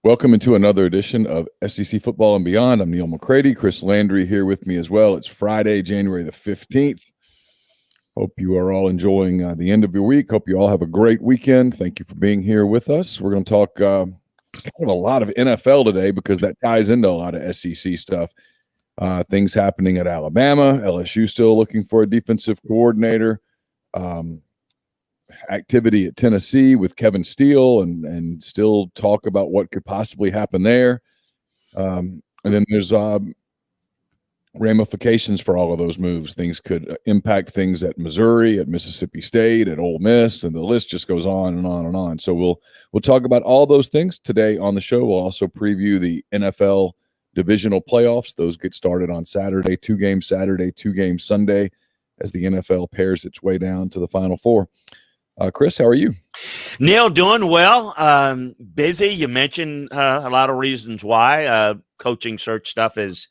Welcome into another edition of SEC Football and Beyond. I'm Neil McCready. Chris Landry here with me as well. It's Friday, January the 15th. Hope you are all enjoying the end of your week. Hope you all have a great weekend. Thank you for being here with us. We're going to talk kind of a lot of NFL today because that ties into a lot of SEC stuff. Things happening at Alabama. LSU still looking for a defensive coordinator. Activity at Tennessee with Kevin Steele and still talk about what could possibly happen there. And then there's ramifications for all of those moves. Things could impact things at Missouri, at Mississippi State, at Ole Miss, and the list just goes on and on and on. So we'll talk about all those things today on the show. We'll also preview the NFL divisional playoffs. Those get started on Saturday, 2 games Saturday, 2 games Sunday, as the NFL pairs its way down to the Final Four. Chris, how are you? Neil, doing well. Busy. You mentioned a lot of reasons why. Coaching search stuff is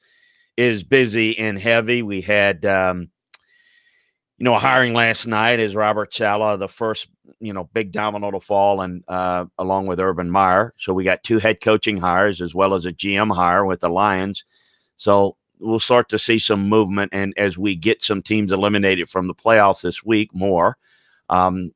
busy and heavy. We had, a hiring last night as Robert Saleh, the first, big domino to fall, and along with Urban Meyer. So we got 2 head coaching hires as well as a GM hire with the Lions. So we'll start to see some movement, and as we get some teams eliminated from the playoffs this week, more.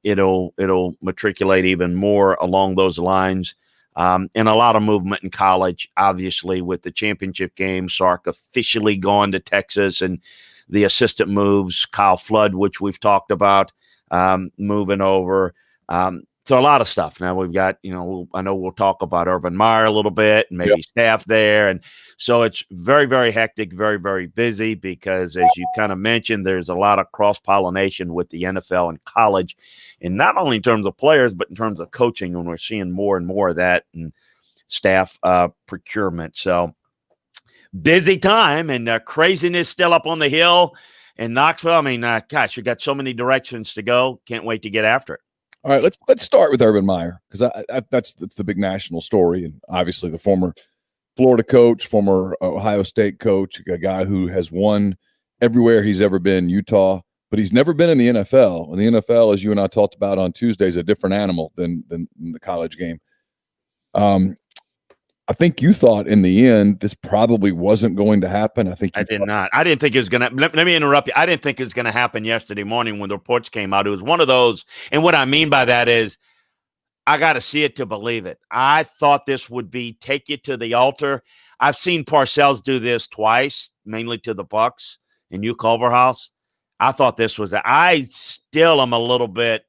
It'll matriculate even more along those lines. And a lot of movement in college, obviously, with the championship game. Sark officially gone to Texas, and the assistant moves, Kyle Flood, which we've talked about, moving over. So a lot of stuff. Now we've got, I know we'll talk about Urban Meyer a little bit and maybe staff there. And so it's very, very hectic, very, very busy because, as you kind of mentioned, there's a lot of cross-pollination with the NFL and college, and not only in terms of players, but in terms of coaching, and we're seeing more and more of that and staff procurement. So busy time, and craziness still up on the hill in Knoxville. I mean, gosh, you got so many directions to go. Can't wait to get after it. All right, let's start with Urban Meyer because that's the big national story, and obviously the former Florida coach, former Ohio State coach, a guy who has won everywhere he's ever been, Utah, but he's never been in the NFL. And the NFL, as you and I talked about on Tuesday, is a different animal than the college game. I think you thought in the end this probably wasn't going to happen. I did not. I didn't think it was going to. Let me interrupt you. I didn't think it was going to happen yesterday morning when the reports came out. It was one of those. And what I mean by that is I got to see it to believe it. I thought this would be take you to the altar. I've seen Parcells do this twice, mainly to the Bucks and Hugh Culverhouse. I thought this was. I still am a little bit.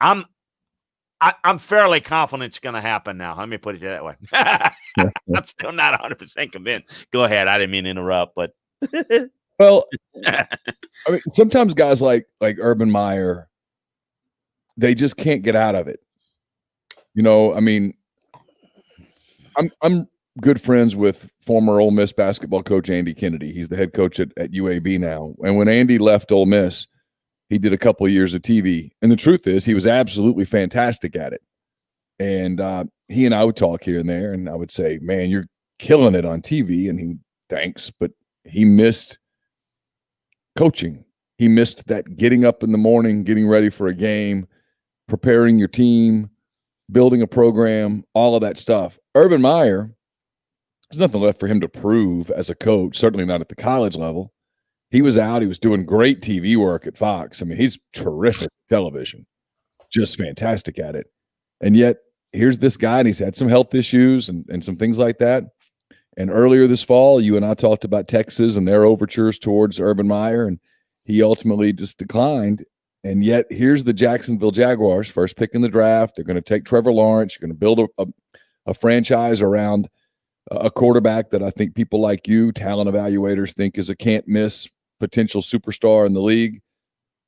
I'm fairly confident it's going to happen now. Let me put it that way. I'm still not 100% convinced. Go ahead. I didn't mean to interrupt, but well, I mean, sometimes guys like Urban Meyer, they just can't get out of it. I mean, I'm good friends with former Ole Miss basketball coach Andy Kennedy. He's the head coach at UAB now. And when Andy left Ole Miss, he did a couple of years of TV. And the truth is he was absolutely fantastic at it. And he and I would talk here and there, and I would say, man, you're killing it on TV. And he, thanks. But he missed coaching. He missed that getting up in the morning, getting ready for a game, preparing your team, building a program, all of that stuff. Urban Meyer, there's nothing left for him to prove as a coach, certainly not at the college level. He was out. He was doing great TV work at Fox. I mean, he's terrific at television, just fantastic at it. And yet, here's this guy, and he's had some health issues and some things like that. And earlier this fall, you and I talked about Texas and their overtures towards Urban Meyer, and he ultimately just declined. And yet, here's the Jacksonville Jaguars, first pick in the draft. They're going to take Trevor Lawrence. You're going to build a franchise around a quarterback that I think people like you, talent evaluators, think is a can't-miss potential superstar in the league.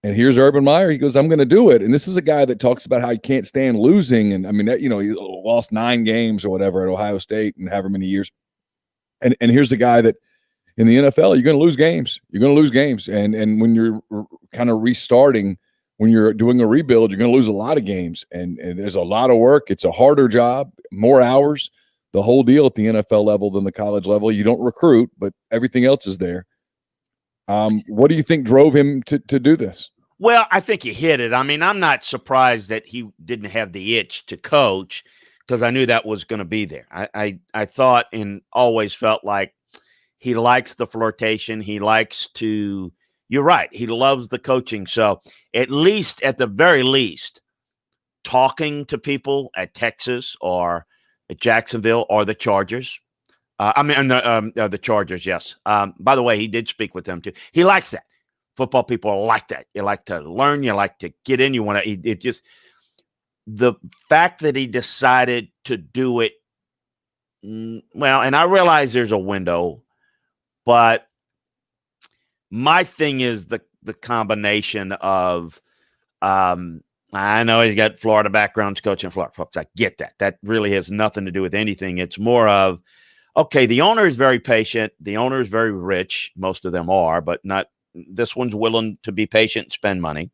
And here's Urban Meyer. He goes, I'm going to do it. And this is a guy that talks about how he can't stand losing. And I mean, he lost 9 games or whatever at Ohio State and however many years. And here's a guy that in the NFL, you're going to lose games. You're going to lose games. And when you're kind of restarting, when you're doing a rebuild, you're going to lose a lot of games. And there's a lot of work. It's a harder job, more hours, the whole deal at the NFL level than the college level. You don't recruit, but everything else is there. What do you think drove him to do this? Well, I think you hit it. I mean, I'm not surprised that he didn't have the itch to coach. because I knew that was going to be there. I thought and always felt like he likes the flirtation. He likes to, you're right, he loves the coaching. So at the very least, talking to people at Texas or at Jacksonville or the Chargers. The Chargers, yes. By the way, he did speak with them too. He likes that. Football people like that. You like to learn. You like to get in. You want to. It just the fact that he decided to do it. Well, and I realize there's a window, but my thing is the combination of. I know he's got Florida backgrounds, coaching Florida folks. I get that. That really has nothing to do with anything. It's more of, okay, the owner is very patient. The owner is very rich. Most of them are, but not. This one's willing to be patient and spend money.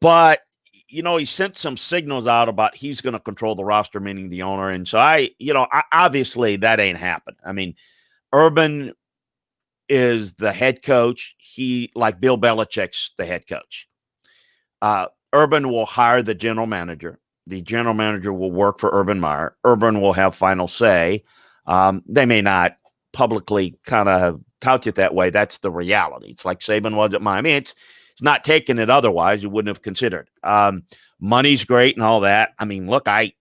But, he sent some signals out about he's going to control the roster, meaning the owner. And so obviously that ain't happened. I mean, Urban is the head coach. He, like Bill Belichick's the head coach. Urban will hire the general manager. The general manager will work for Urban Meyer. Urban will have final say. They may not publicly kind of couch it that way. That's the reality. It's like Saban was at Miami. It's not taking it otherwise. You wouldn't have considered. Money's great and all that. I mean, look, I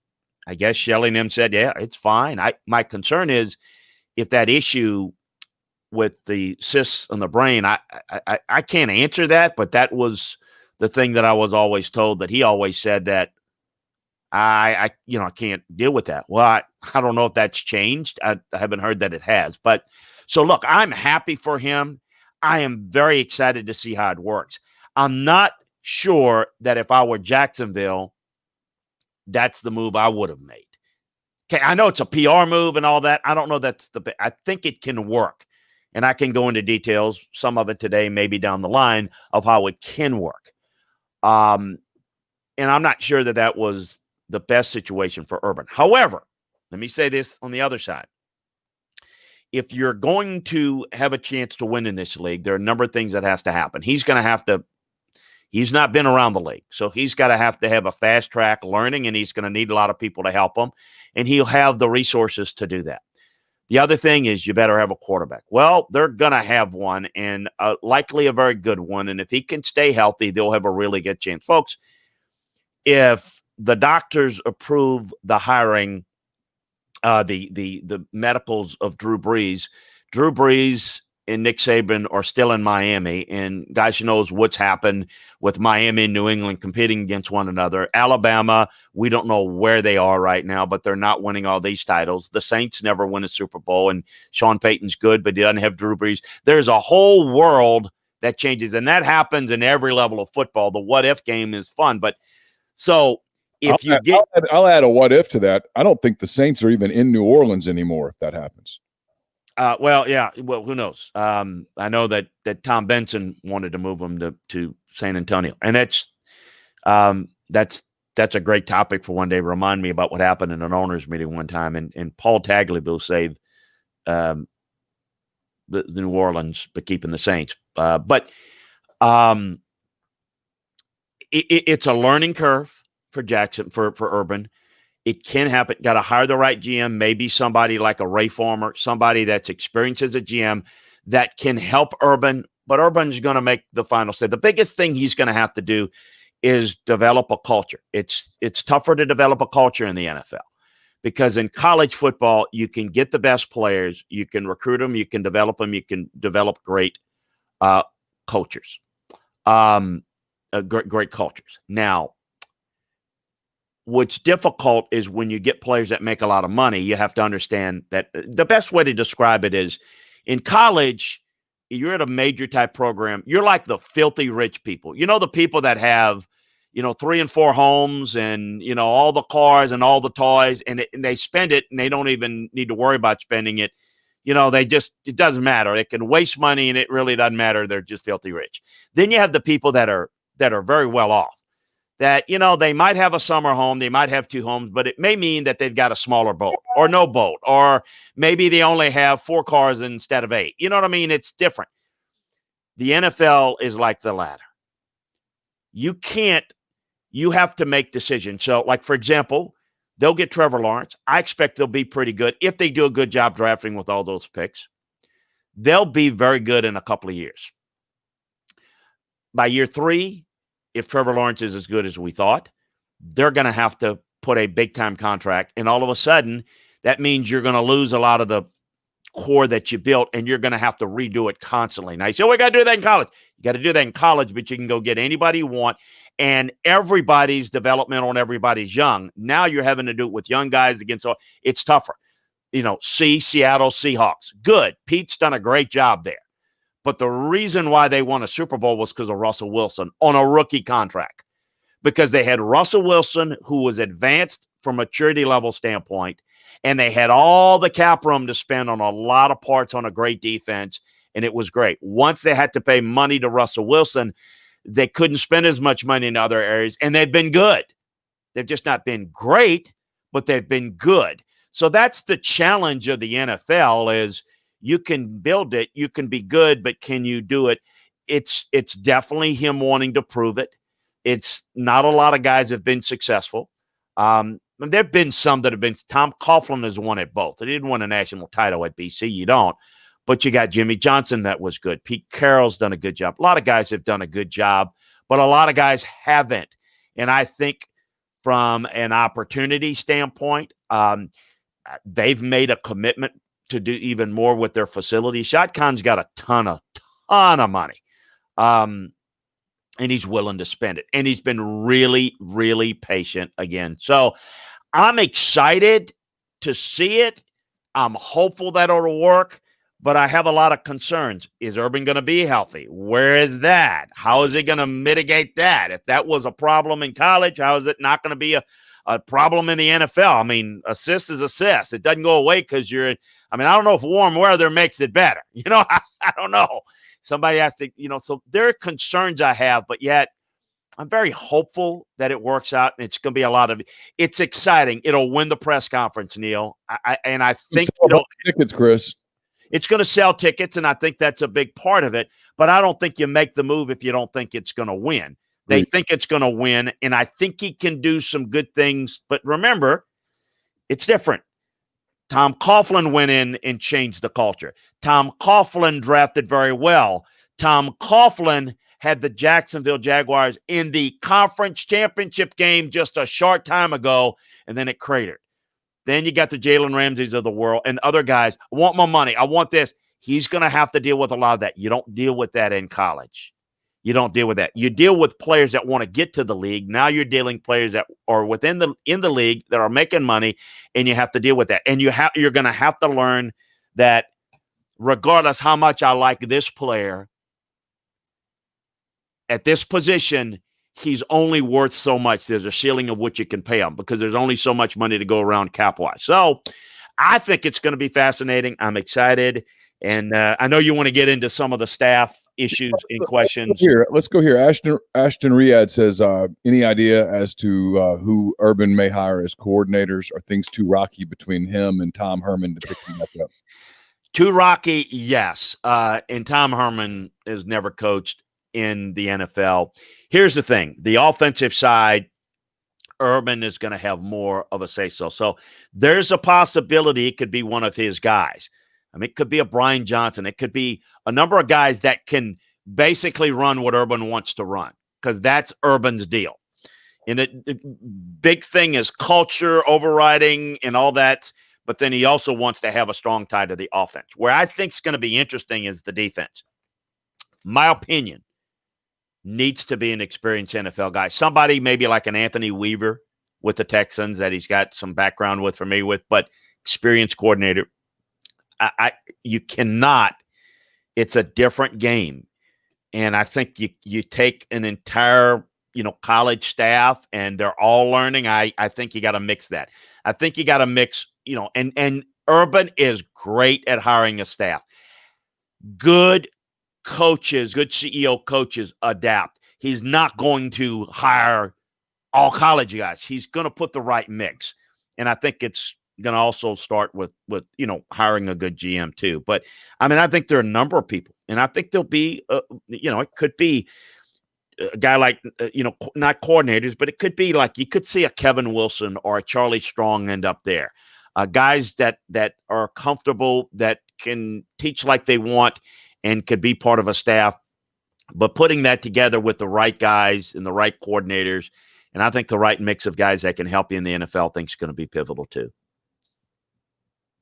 guess Shelley and them said, yeah, it's fine. My concern is if that issue with the cysts on the brain, I can't answer that, but that was the thing that I was always told, that he always said that I can't deal with that. Well, I don't know if that's changed. I haven't heard that it has. But so, look, I'm happy for him. I am very excited to see how it works. I'm not sure that if I were Jacksonville, that's the move I would have made. Okay, I know it's a PR move and all that. I don't know I think it can work. And I can go into details, some of it today, maybe down the line, of how it can work. And I'm not sure that was the best situation for Urban. However, let me say this on the other side. If you're going to have a chance to win in this league, there are a number of things that has to happen. He's not been around the league, so he's got to have a fast track learning, and he's going to need a lot of people to help him, and he'll have the resources to do that. The other thing is you better have a quarterback. Well, they're going to have one, and likely a very good one, and if he can stay healthy, they'll have a really good chance. Folks, if the doctors approve the hiring, the medicals of Drew Brees and Nick Saban are still in Miami, and guys knows what's happened with Miami and New England competing against one another. Alabama, we don't know where they are right now, but they're not winning all these titles. The Saints never win a Super Bowl, and Sean Payton's good, but he doesn't have Drew Brees. There's a whole world that changes, and that happens in every level of football. The what-if game is fun, but so if I'll add a what-if to that. I don't think the Saints are even in New Orleans anymore if that happens. Well, yeah. Well, who knows? I know that Tom Benson wanted to move him to San Antonio, and that's a great topic for one day. Remind me about what happened in an owners meeting one time, and Paul Tagliabue saved the New Orleans, but keeping the Saints. It's a learning curve for Jackson for Urban. It can happen. Got to hire the right GM, maybe somebody like a Ray Farmer, somebody that's experienced as a GM that can help Urban, but Urban's going to make the final say. The biggest thing he's going to have to do is develop a culture. It's tougher to develop a culture in the NFL because in college football, you can get the best players, you can recruit them, you can develop them, you can develop great cultures, great cultures. Now, what's difficult is when you get players that make a lot of money, you have to understand that the best way to describe it is in college, you're at a major type program. You're like the filthy rich people. You know, the people that have, 3 and 4 homes and, all the cars and all the toys and they spend it and they don't even need to worry about spending it. It doesn't matter. They can waste money and it really doesn't matter. They're just filthy rich. Then you have the people that are very well off. That, they might have a summer home, they might have 2 homes, but it may mean that they've got a smaller boat or no boat, or maybe they only have 4 cars instead of 8. You know what I mean? It's different. The NFL is like the latter. You have to make decisions. So, like, for example, They'll get Trevor Lawrence. I expect they'll be pretty good if they do a good job drafting with all those picks. They'll be very good in a couple of years. By year 3, if Trevor Lawrence is as good as we thought, they're going to have to put a big-time contract, and all of a sudden, that means you're going to lose a lot of the core that you built, and you're going to have to redo it constantly. Now, you say, we got to do that in college. You got to do that in college, but you can go get anybody you want, and everybody's developmental and everybody's young. Now you're having to do it with young guys against all. It's tougher. Seattle Seahawks. Good. Pete's done a great job there. But the reason why they won a Super Bowl was because of Russell Wilson on a rookie contract. Because they had Russell Wilson, who was advanced from a maturity level standpoint, and they had all the cap room to spend on a lot of parts on a great defense, and it was great. Once they had to pay money to Russell Wilson, they couldn't spend as much money in other areas, and they've been good. They've just not been great, but they've been good. So that's the challenge of the NFL is you can build it, you can be good, but can you do it? It's definitely him wanting to prove it. It's not a lot of guys have been successful. There have been some that have been. Tom Coughlin has won at both. He didn't win a national title at BC. You don't. But you got Jimmy Johnson that was good. Pete Carroll's done a good job. A lot of guys have done a good job, but a lot of guys haven't. And I think from an opportunity standpoint, they've made a commitment to do even more with their facility. Shad Khan's got a ton of money. And he's willing to spend it. And he's been really, really patient again. So I'm excited to see it. I'm hopeful that it'll work, but I have a lot of concerns. Is Urban going to be healthy? Where is that? How is he going to mitigate that? If that was a problem in college, how is it not going to be a problem in the NFL? I mean, assist is assist. It doesn't go away because I don't know if warm weather makes it better. I don't know. Somebody has to, so there are concerns I have, but yet I'm very hopeful that it works out, and it's going to be it's exciting. It'll win the press conference, Neil. I think tickets, Chris. It's going to sell tickets, and I think that's a big part of it, but I don't think you make the move if you don't think it's going to win. They think it's going to win, and I think he can do some good things, but remember, it's different. Tom Coughlin went in and changed the culture. Tom Coughlin drafted very well. Tom Coughlin had the Jacksonville Jaguars in the conference championship game just a short time ago, and then it cratered. Then you got the Jalen Ramseys of the world and other guys. I want my money. I want this. He's going to have to deal with a lot of that. You don't deal with that in college. You don't deal with that. You deal with players that want to get to the league. Now you're dealing players that are in the league that are making money, and you have to deal with that. And you're going to have to learn that regardless how much I like this player at this position, he's only worth so much. There's a ceiling of what you can pay him because there's only so much money to go around cap-wise. So I think it's going to be fascinating. I'm excited. And I know you want to get into some of the staff issues and questions. Let's go here. Ashton Riyad says, any idea as to who Urban may hire as coordinators? Are things too rocky between him and Tom Herman to pick him back up? Too rocky, yes. And Tom Herman has never coached in the NFL. Here's the thing. The offensive side, Urban is going to have more of a say-so. So there's a possibility it could be one of his guys. I mean, it could be a Brian Johnson. It could be a number of guys that can basically run what Urban wants to run because that's Urban's deal. And the big thing is culture, overriding, and all that. But then he also wants to have a strong tie to the offense. Where I think is going to be interesting is the defense. My opinion, needs to be an experienced NFL guy. Somebody maybe like an Anthony Weaver with the Texans that he's got some background with, familiar with, but experienced coordinator. You cannot. It's a different game, and I think you take an entire college staff and they're all learning. I think you got to mix that. I think you got to mix and Urban is great at hiring a staff. Good coaches, good CEO coaches adapt. He's not going to hire all college guys. He's going to put the right mix, and I think it's going to also start with hiring a good GM too. But I mean, I think there are a number of people, and I think there'll be it could be a guy like, not coordinators, but it could be like you could see a Kevin Wilson or a Charlie Strong end up there. Guys that are comfortable, that can teach like they want and could be part of a staff, but putting that together with the right guys and the right coordinators, and I think the right mix of guys that can help you in the NFL, I think is going to be pivotal too.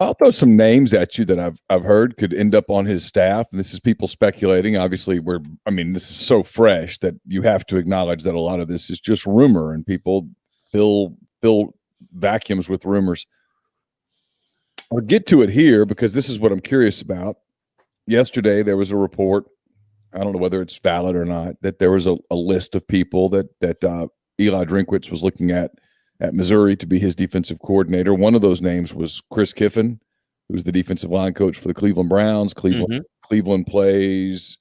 I'll throw some names at you that I've heard could end up on his staff. And this is people speculating. Obviously, this is so fresh that you have to acknowledge that a lot of this is just rumor, and people fill vacuums with rumors. I'll get to it here because this is what I'm curious about. Yesterday, there was a report, I don't know whether it's valid or not, that there was a list of people that Eli Drinkwitz was looking at Missouri to be his defensive coordinator. One of those names was Chris Kiffin, who's the defensive line coach for the Cleveland Browns. Cleveland plays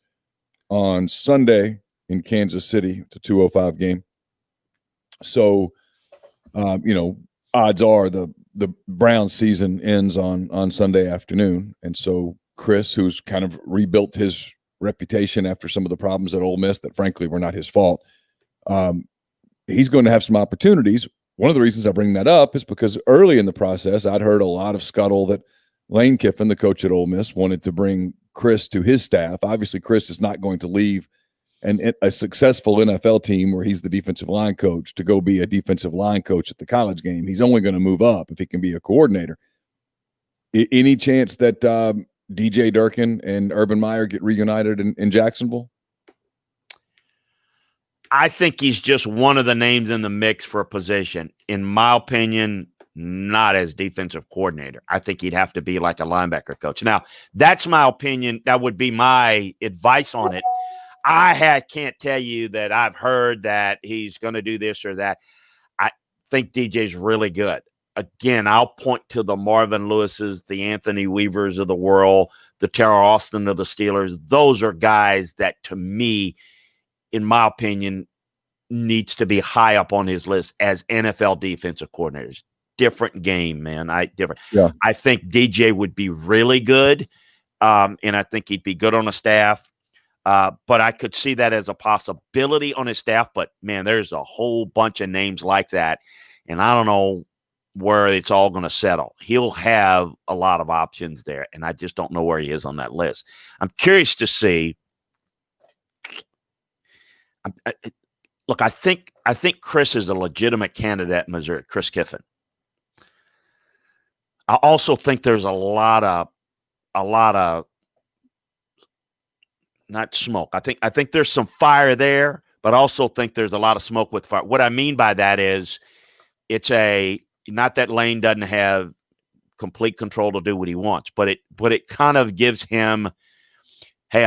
on Sunday in Kansas City. It's a 2:05 game. So, odds are the Browns season ends on Sunday afternoon. And so Chris, who's kind of rebuilt his reputation after some of the problems at Ole Miss that frankly were not his fault, he's going to have some opportunities. One of the reasons I bring that up is because early in the process, I'd heard a lot of scuttle that Lane Kiffin, the coach at Ole Miss, wanted to bring Chris to his staff. Obviously, Chris is not going to leave a successful NFL team where he's the defensive line coach to go be a defensive line coach at the college game. He's only going to move up if he can be a coordinator. Any chance that DJ Durkin and Urban Meyer get reunited in Jacksonville? I think he's just one of the names in the mix for a position. In my opinion, not as defensive coordinator. I think he'd have to be like a linebacker coach. Now, that's my opinion. That would be my advice on it. Can't tell you that I've heard that he's going to do this or that. I think DJ's really good. Again, I'll point to the Marvin Lewises, the Anthony Weavers of the world, the Terrell Austin of the Steelers. Those are guys that, to me, in my opinion, needs to be high up on his list as NFL defensive coordinators. Different game, man. I think DJ would be really good, and I think he'd be good on a staff. But I could see that as a possibility on his staff. But, man, there's a whole bunch of names like that, and I don't know where it's all going to settle. He'll have a lot of options there, and I just don't know where he is on that list. I'm curious to see. Look, I think Chris is a legitimate candidate at Missouri, Chris Kiffin. I also think there's a lot of not smoke. I think there's some fire there, but I also think there's a lot of smoke with fire. What I mean by that is it's not that Lane doesn't have complete control to do what he wants, but it kind of gives him, hey,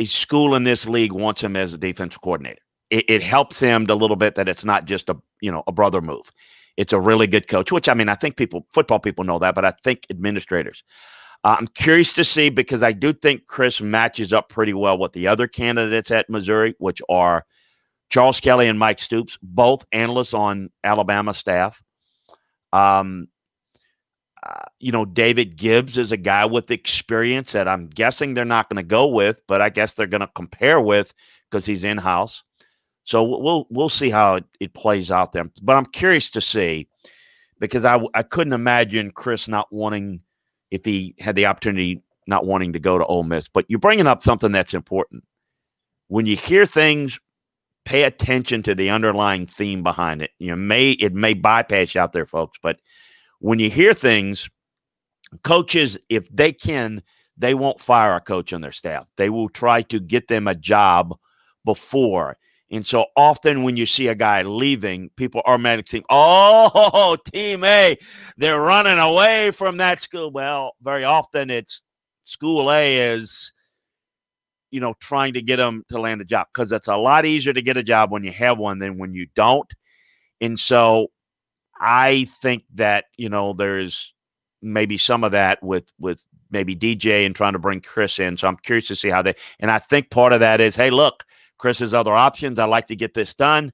a school in this league wants him as a defensive coordinator. It helps him a little bit that it's not just a brother move. It's a really good coach, which, I think football people know that, but I think administrators. I'm curious to see, because I do think Chris matches up pretty well with the other candidates at Missouri, which are Charles Kelly and Mike Stoops, both analysts on Alabama staff. David Gibbs is a guy with experience that I'm guessing they're not going to go with, but I guess they're going to compare with because he's in-house. So we'll see how it plays out there. But I'm curious to see, because I couldn't imagine Chris not wanting, if he had the opportunity, not wanting to go to Ole Miss. But you're bringing up something that's important. When you hear things, pay attention to the underlying theme behind it. It may bypass you out there, folks, but when you hear things, coaches, if they can, they won't fire a coach on their staff. They will try to get them a job before. And so often when you see a guy leaving, people automatically think, oh, Team A, they're running away from that school. Well, very often it's School A is, trying to get them to land a job, because it's a lot easier to get a job when you have one than when you don't. And so I think that, there's maybe some of that with maybe DJ and trying to bring Chris in. So I'm curious to see how and I think part of that is, hey, look, Chris has other options. I like to get this done.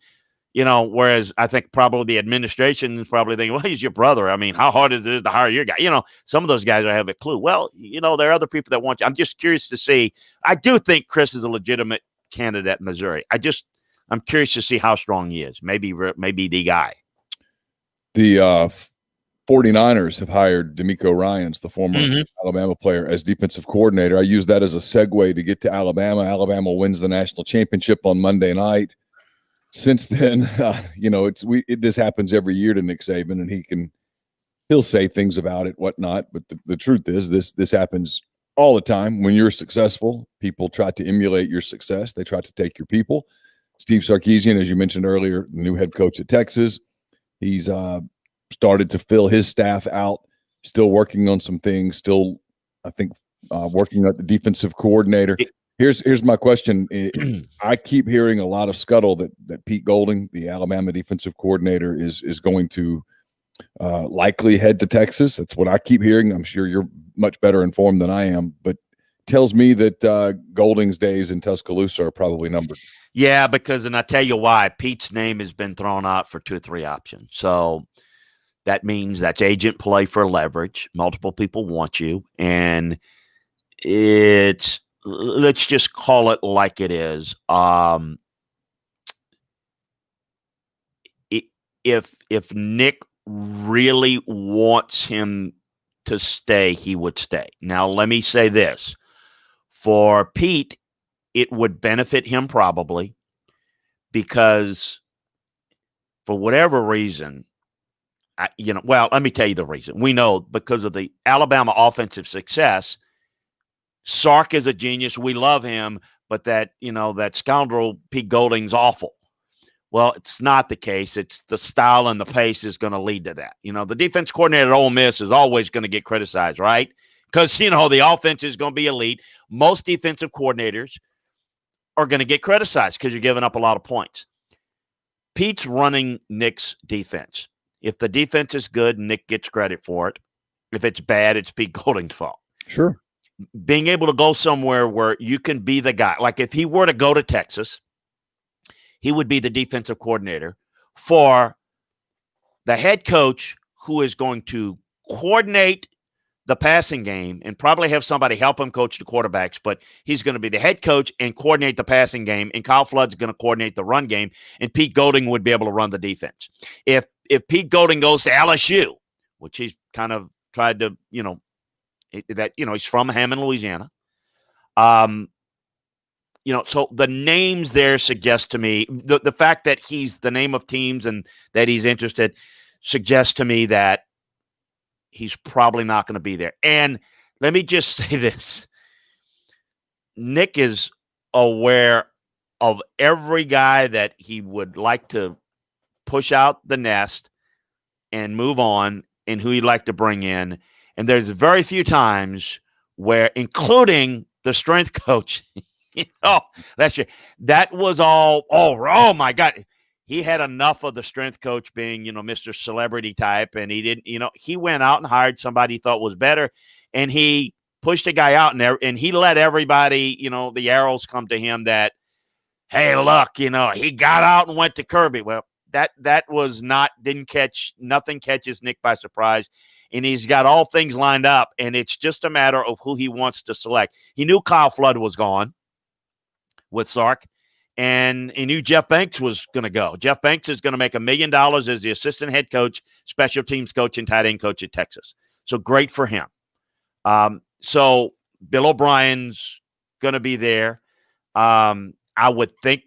Whereas I think probably the administration is probably thinking, well, he's your brother. I mean, how hard is it to hire your guy? Some of those guys don't have a clue. Well, there are other people that want you. I'm just curious to see. I do think Chris is a legitimate candidate at Missouri. I'm curious to see how strong he is. Maybe the guy. The 49ers have hired D'Amico Ryans, the former Alabama player, as defensive coordinator. I use that as a segue to get to Alabama. Alabama wins the national championship on Monday night. Since then, this happens every year to Nick Saban, and he'll say things about it, whatnot. But the truth is, this happens all the time. When you're successful, people try to emulate your success. They try to take your people. Steve Sarkisian, as you mentioned earlier, the new head coach at Texas, he's started to fill his staff out. Still working on some things. Still, I think, working at the defensive coordinator. Here's my question. I keep hearing a lot of scuttle that Pete Golding, the Alabama defensive coordinator, is going to likely head to Texas. That's what I keep hearing. I'm sure you're much better informed than I am, but tells me that Golding's days in Tuscaloosa are probably numbered. Yeah, and I tell you why. Pete's name has been thrown out for 2 or 3 options. So that means that's agent play for leverage. Multiple people want you, and let's just call it like it is. If Nick really wants him to stay, he would stay. Now, let me say this. For Pete, it would benefit him probably because for whatever reason, let me tell you the reason. We know because of the Alabama offensive success, Sark is a genius. We love him, but that scoundrel Pete Golding's awful. Well, it's not the case. It's the style and the pace is going to lead to that. The defense coordinator at Ole Miss is always going to get criticized, right? Because, the offense is going to be elite. Most defensive coordinators are going to get criticized because you're giving up a lot of points. Pete's running Nick's defense. If the defense is good, Nick gets credit for it. If it's bad, it's Pete Golding's fault. Sure. Being able to go somewhere where you can be the guy. Like if he were to go to Texas, he would be the defensive coordinator for the head coach who is going to coordinate the passing game and probably have somebody help him coach the quarterbacks, but he's going to be the head coach and coordinate the passing game, and Kyle Flood's going to coordinate the run game, and Pete Golding would be able to run the defense. If Pete Golding goes to LSU, which he's kind of tried to, he's from Hammond, Louisiana. So the names there suggest to me the fact that he's the name of teams and that he's interested suggests to me that he's probably not going to be there. And let me just say this. Nick is aware of every guy that he would like to push out the nest and move on and who he'd like to bring in. And there's very few times where, including the strength coach, that was all, oh my God. He had enough of the strength coach being, Mr. Celebrity type, and he didn't, he went out and hired somebody he thought was better, and he pushed a guy out and he let everybody, the arrows come to him that, hey, look, he got out and went to Kirby. Well, that was nothing catches Nick by surprise, and he's got all things lined up, and it's just a matter of who he wants to select. He knew Kyle Flood was gone with Sark. And he knew Jeff Banks was going to go. Jeff Banks is going to make $1 million as the assistant head coach, special teams coach, and tight end coach at Texas. So great for him. So Bill O'Brien's going to be there. I would think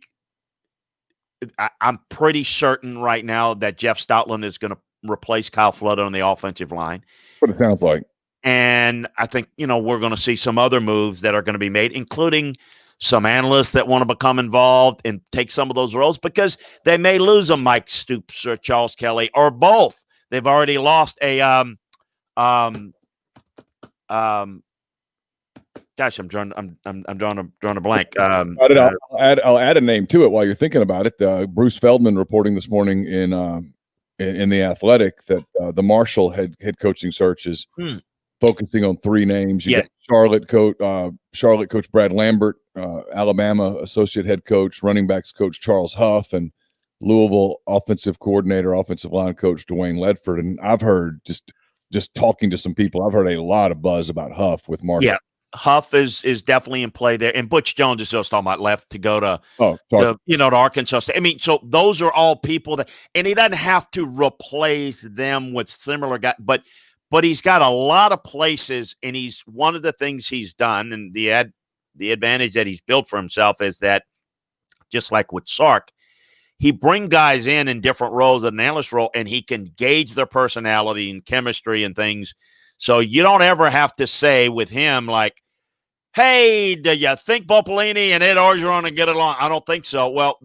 I'm pretty certain right now that Jeff Stoutland is going to replace Kyle Flood on the offensive line. What it sounds like. And I think, we're going to see some other moves that are going to be made, including some analysts that want to become involved and take some of those roles because they may lose a Mike Stoops or Charles Kelly or both. They've already lost a gosh, I'm drawing a blank. I'll add a name to it while you're thinking about it. Bruce Feldman reporting this morning in the Athletic that the Marshall head coaching search is focusing on 3 names. You got Charlotte coach Brad Lambert, Alabama associate head coach, running backs coach Charles Huff, and Louisville offensive coordinator, offensive line coach Dwayne Ledford, and I've heard just talking to some people, I've heard a lot of buzz about Huff with Marshall. Yeah, Huff is definitely in play there, and Butch Jones is just talking about left to go to to Arkansas State. I mean, so those are all people that, and he doesn't have to replace them with similar guys, but he's got a lot of places, and he's one of the things he's done, and the advantage that he's built for himself is that, just like with Sark, he bring guys in different roles, an analyst role, and he can gauge their personality and chemistry and things. So you don't ever have to say with him, like, hey, do you think Bo Pelini and Ed Orgeron to get along? I don't think so. Well,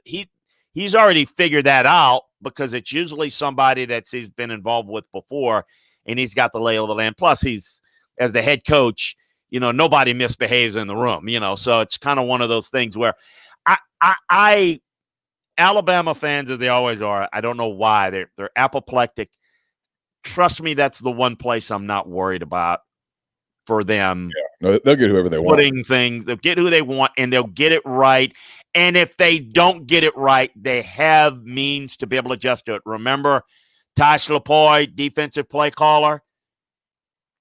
he's already figured that out, because it's usually somebody that he's been involved with before, and he's got the lay of the land. Plus, he's, as the head coach, nobody misbehaves in the room, so it's kind of one of those things where I Alabama fans, as they always are, I don't know why. They're apoplectic. Trust me, that's the one place I'm not worried about for them. Yeah. No, they'll get whoever they want. They'll get who they want, and they'll get it right. And if they don't get it right, they have means to be able to adjust to it. Remember, Tosh Lapoy, defensive play caller,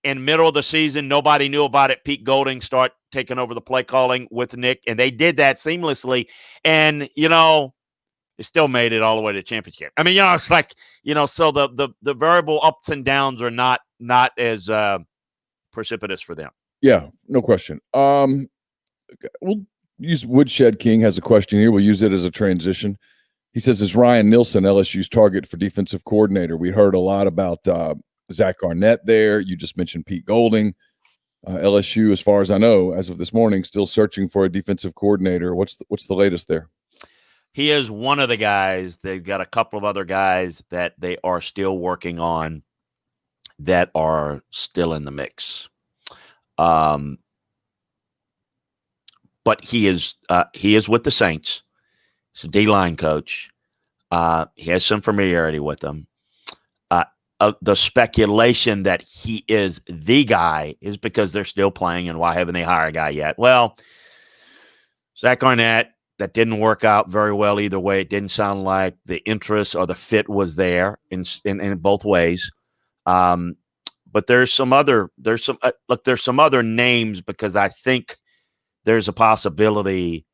in middle of the season, nobody knew about it. Pete Golding start taking over the play calling with Nick, and they did that seamlessly. And, it still made it all the way to the championship. I mean, it's like, so the variable ups and downs are not as precipitous for them. Yeah, no question. We'll use Woodshed King has a question here. We'll use it as a transition. He says, is Ryan Nielsen LSU's target for defensive coordinator? We heard a lot about Zach Arnett there. You just mentioned Pete Golding. LSU, as far as I know, as of this morning, still searching for a defensive coordinator. What's the latest there? He is one of the guys. They've got a couple of other guys that they are still working on that are still in the mix. But he is with the Saints. He's a D-line coach. He has some familiarity with them. The speculation that he is the guy is because they're still playing, and why haven't they hired a guy yet? Well, Zach Arnett, that didn't work out very well either way. It didn't sound like the interest or the fit was there in both ways. But there's some other names, because I think there's a possibility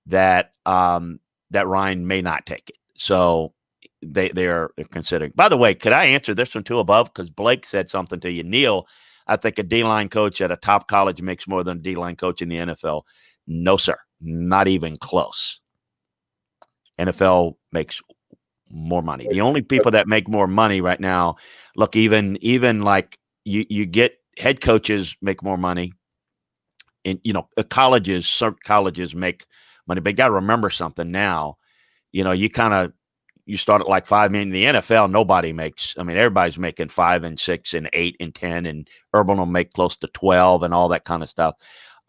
that that Ryan may not take it. So they're considering. By the way, could I answer this one too above? Because Blake said something to you. Neil, I think a D-line coach at a top college makes more than a D-line coach in the NFL. No, sir. Not even close. NFL makes more money. The only people that make more money right now, look, even like you get head coaches make more money. And, certain colleges make money. But you got to remember something now. You start at like $5 million. In the NFL, nobody makes. I mean, everybody's making 5 and 6 and 8 and 10, and Urban will make close to 12 and all that kind of stuff.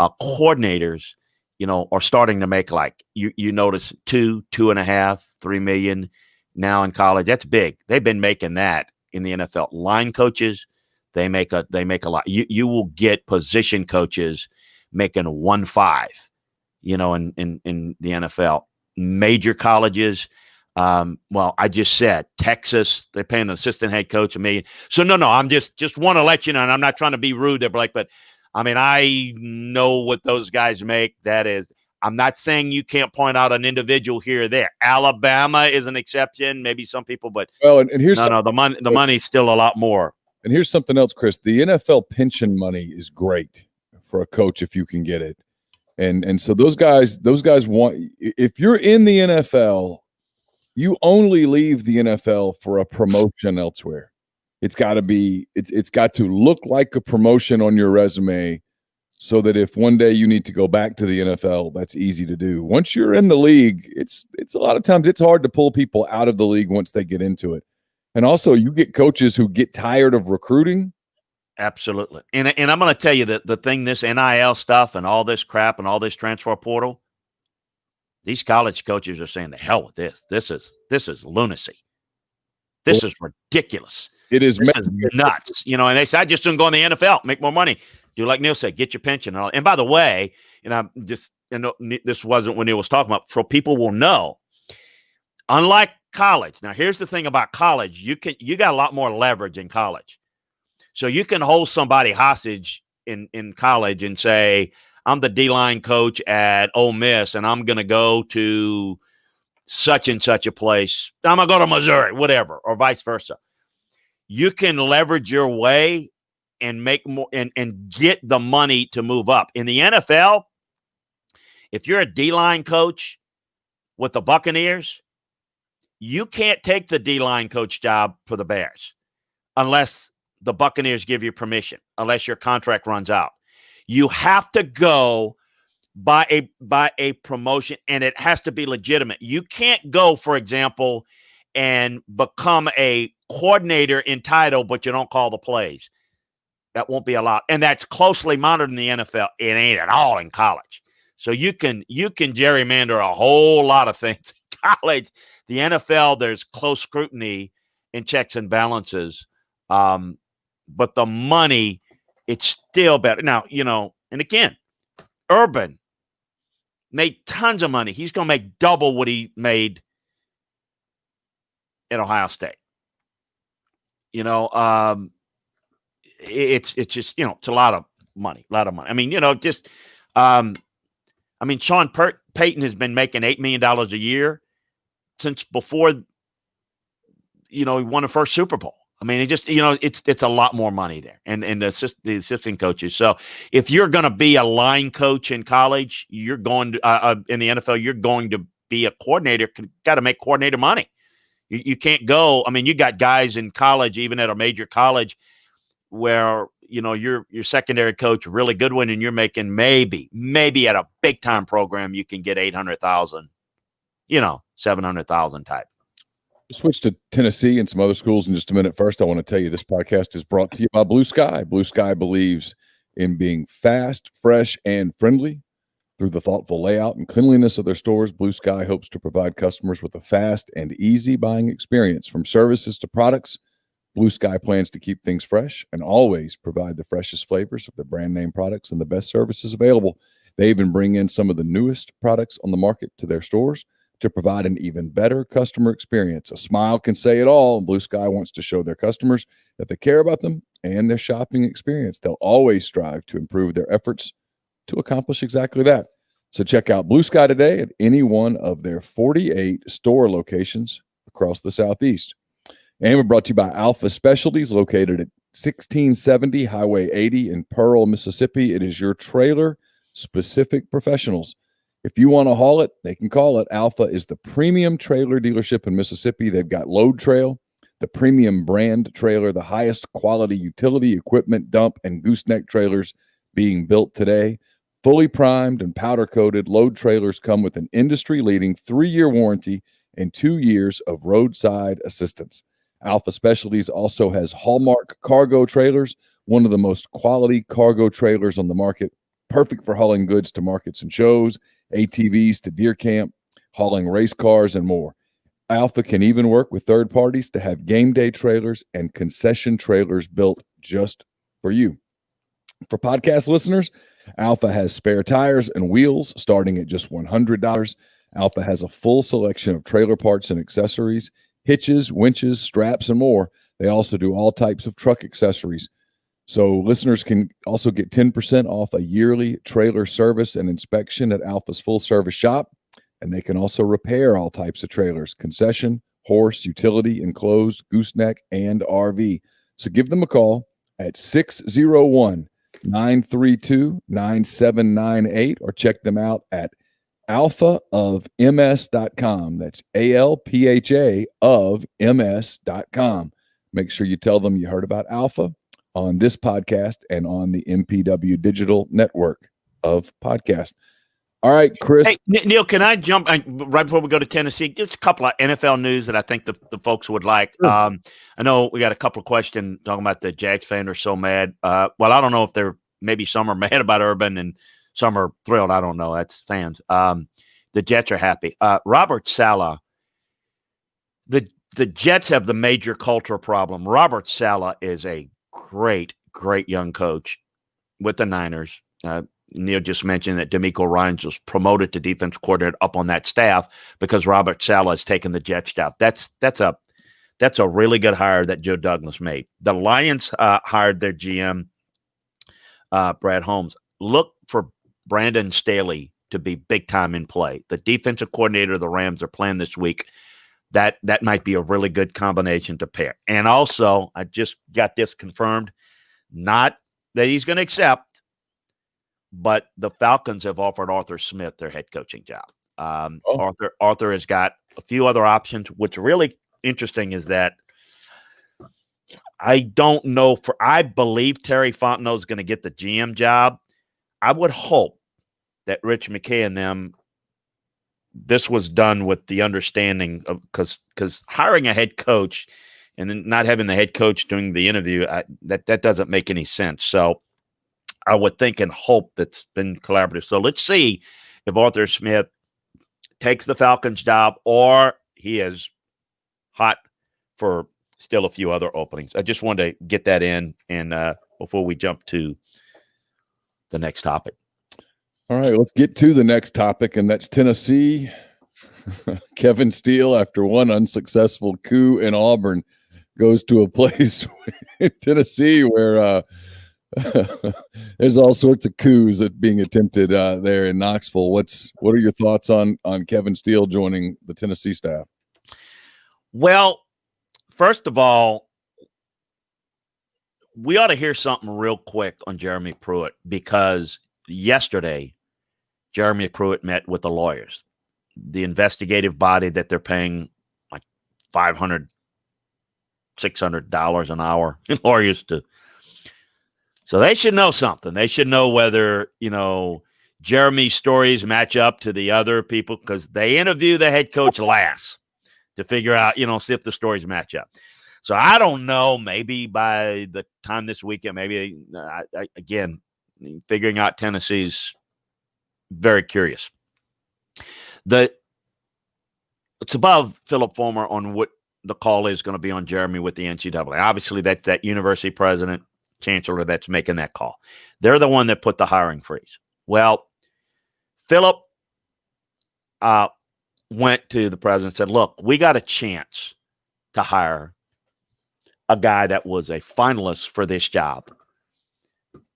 Coordinators, are starting to make, like you notice, 2.5, 3 million now in college. That's big. They've been making that in the NFL. Line coaches, they make a lot. You will get position coaches making 1.5, in the NFL. Major colleges. Well, I just said Texas, they're paying an assistant head coach $1 million. So no, I'm just want to let you know, and I'm not trying to be rude there, Blake, but I mean, I know what those guys make. That is, I'm not saying you can't point out an individual here or there. Alabama is an exception, maybe some people, but and here's the money's still a lot more. And here's something else, Chris. The NFL pension money is great for a coach if you can get it. And so those guys want, if you're in the NFL, you only leave the NFL for a promotion elsewhere. It's got to look like a promotion on your resume, so that if one day you need to go back to the NFL, that's easy to do. Once you're in the league, it's a lot of times it's hard to pull people out of the league once they get into it. And also, you get coaches who get tired of recruiting. Absolutely. And I'm going to tell you that the thing, this NIL stuff and all this crap and all this transfer portal, these college coaches are saying, the hell with this. This is lunacy. This is ridiculous. It is. This is nuts. And they say, I just shouldn't go in the NFL, make more money. Do like Neil said, get your pension. And by the way, this wasn't when Neil was talking about, so people will know, Unlike college. Now, here's the thing about college. You got a lot more leverage in college. So you can hold somebody hostage in college and say, I'm the D-line coach at Ole Miss, and I'm going to go to such and such a place. I'm going to go to Missouri, whatever, or vice versa. You can leverage your way and make more and get the money to move up. In the NFL, if you're a D-line coach with the Buccaneers, you can't take the D-line coach job for the Bears unless the Buccaneers give you permission, unless your contract runs out. You have to go by a promotion, and it has to be legitimate. You can't go, for example, and become a coordinator in title, but you don't call the plays. That won't be allowed. And that's closely monitored in the NFL. It ain't at all in college. So you can gerrymander a whole lot of things in college. The NFL, there's close scrutiny and checks and balances. But the money, it's still better. Now, and again, Urban made tons of money. He's going to make double what he made at Ohio State. It's just, it's a lot of money. I mean, Sean Payton has been making $8 million a year since before, he won the first Super Bowl. I mean, it just, it's a lot more money there, and the assistant coaches. So if you're going to be a line coach in college, you're going to in the NFL, you're going to be a coordinator. Got to make coordinator money. You can't go. I mean, you got guys in college, even at a major college, where your secondary coach, a really good one, and you're making maybe at a big time program you can get 800,000, 700,000 type. Switch to Tennessee and some other schools in just a minute. First, I want to tell you this podcast is brought to you by Blue Sky. Blue Sky believes in being fast, fresh, and friendly. Through the thoughtful layout and cleanliness of their stores, Blue Sky hopes to provide customers with a fast and easy buying experience. From services to products, Blue Sky plans to keep things fresh and always provide the freshest flavors of the brand name products and the best services available. They even bring in some of the newest products on the market to their stores to provide an even better customer experience. A smile can say it all, and Blue Sky wants to show their customers that they care about them and their shopping experience. They'll always strive to improve their efforts to accomplish exactly that. So check out Blue Sky today at any one of their 48 store locations across the Southeast. And we're brought to you by Alpha Specialties, located at 1670 Highway 80 in Pearl, Mississippi. It is your trailer-specific professionals. If you want to haul it, they can call it. Alpha is the premium trailer dealership in Mississippi. They've got Load Trail, the premium brand trailer, the highest quality utility equipment dump and gooseneck trailers being built today. Fully primed and powder-coated, Load trailers come with an industry-leading 3-year warranty and 2 years of roadside assistance. Alpha Specialties also has Hallmark cargo trailers, one of the most quality cargo trailers on the market, perfect for hauling goods to markets and shows, ATVs to deer camp, hauling race cars, and more. Alpha can even work with third parties to have game day trailers and concession trailers built just for you. For podcast listeners, Alpha has spare tires and wheels starting at just $100. Alpha has a full selection of trailer parts and accessories, hitches, winches, straps, and more. They also do all types of truck accessories. So listeners can also get 10% off a yearly trailer service and inspection at Alpha's full-service shop. And they can also repair all types of trailers: concession, horse, utility, enclosed, gooseneck, and RV. So give them a call at 601-932-9798 or check them out at alphaofms.com. That's ALPHA of MS.com. Make sure you tell them you heard about Alpha on this podcast and on the MPW Digital Network of podcasts. All right, Chris. Hey, Neil, can I jump right before we go to Tennessee? Just a couple of NFL news that I think the folks would like. Sure. I know we got a couple of questions talking about the Jags fans are so mad. Well, I don't know if maybe some are mad about Urban and some are thrilled. I don't know. That's fans. The Jets are happy. Robert Saleh, the Jets have the major cultural problem. Robert Saleh is a great young coach with the Niners. Neil just mentioned that D'Amico Ryans was promoted to defense coordinator up on that staff because Robert Saleh has taken the Jets job. That's a really good hire that Joe Douglas made. The Lions hired their GM, Brad Holmes. Look for Brandon Staley to be big time in play. The defensive coordinator of the Rams are playing this week. That might be a really good combination to pair. And also, I just got this confirmed, not that he's going to accept, but the Falcons have offered Arthur Smith their head coaching job. Arthur has got a few other options. What's really interesting is that I don't know I believe Terry Fontenot is going to get the GM job. I would hope that Rich McKay and them, this was done with the understanding of because hiring a head coach and then not having the head coach doing the interview, that doesn't make any sense. So I would think and hope that's been collaborative. So let's see if Arthur Smith takes the Falcons job or he is hot for still a few other openings. I just wanted to get that in and before we jump to the next topic. All right, let's get to the next topic, and that's Tennessee. Kevin Steele, after one unsuccessful coup in Auburn, goes to a place in Tennessee where there's all sorts of coups that being attempted there in Knoxville. What are your thoughts on Kevin Steele joining the Tennessee staff? Well, first of all, we ought to hear something real quick on Jeremy Pruitt because yesterday Jeremy Pruitt met with the lawyers, the investigative body that they're paying like $500, $600 an hour in lawyers to. So they should know something. They should know whether, Jeremy's stories match up to the other people because they interview the head coach last to figure out, see if the stories match up. So I don't know. Maybe by the time this weekend, maybe again, figuring out Tennessee's very curious. It's above Philip Fulmer on what the call is going to be on Jeremy with the NCAA. Obviously, that's that university president, chancellor that's making that call. They're the one that put the hiring freeze. Well, Philip went to the president and said, look, we got a chance to hire a guy that was a finalist for this job.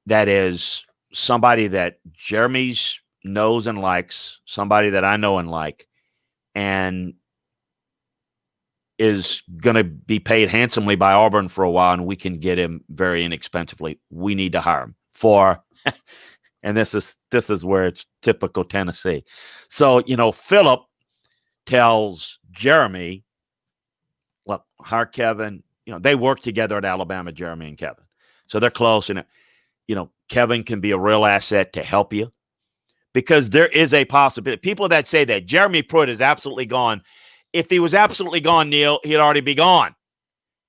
That is somebody that Jeremy's knows and likes, somebody that I know and like, and is going to be paid handsomely by Auburn for a while, and we can get him very inexpensively. We need to hire him for, and this is where it's typical Tennessee. So, Philip tells Jeremy, look, hire Kevin. They work together at Alabama, Jeremy and Kevin. So they're close, and, Kevin can be a real asset to help you because there is a possibility. People that say that Jeremy Pruitt is absolutely gone. If he was absolutely gone, Neil, he'd already be gone.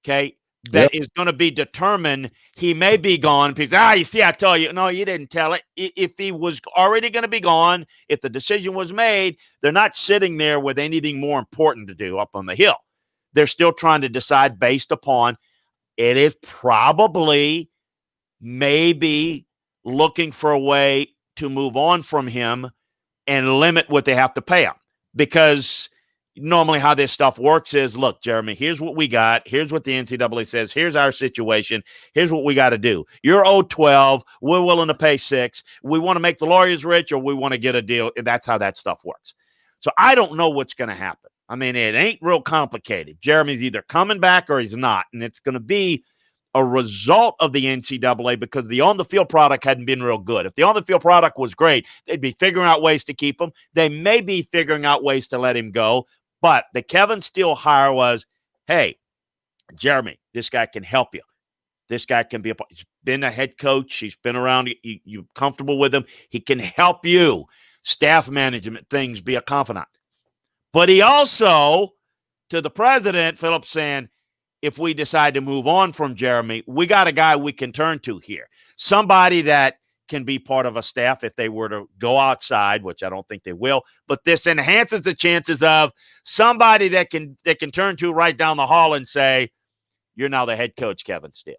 Okay. That is going to be determined. He may be gone. People you see, I told you. No, you didn't tell it. If he was already going to be gone, if the decision was made, they're not sitting there with anything more important to do up on the hill. They're still trying to decide based upon it is probably maybe looking for a way to move on from him and limit what they have to pay him. Because normally how this stuff works is, look, Jeremy, here's what we got. Here's what the NCAA says. Here's our situation. Here's what we got to do. You're owed 12. We're willing to pay 6. We want to make the lawyers rich or we want to get a deal. And that's how that stuff works. So I don't know what's going to happen. I mean, it ain't real complicated. Jeremy's either coming back or he's not. And it's going to be a result of the NCAA because the on-the-field product hadn't been real good. If the on-the-field product was great, they'd be figuring out ways to keep him. They may be figuring out ways to let him go. But the Kevin Steele hire was, hey, Jeremy, this guy can help you. This guy can be he's been a head coach. He's been around. You're comfortable with him. He can help you. Staff management things, be a confidant. But he also, to the president, Philip, saying, if we decide to move on from Jeremy, we got a guy we can turn to here. Somebody that can be part of a staff if they were to go outside, which I don't think they will. But this enhances the chances of somebody that can turn to right down the hall and say, you're now the head coach, Kevin Steele.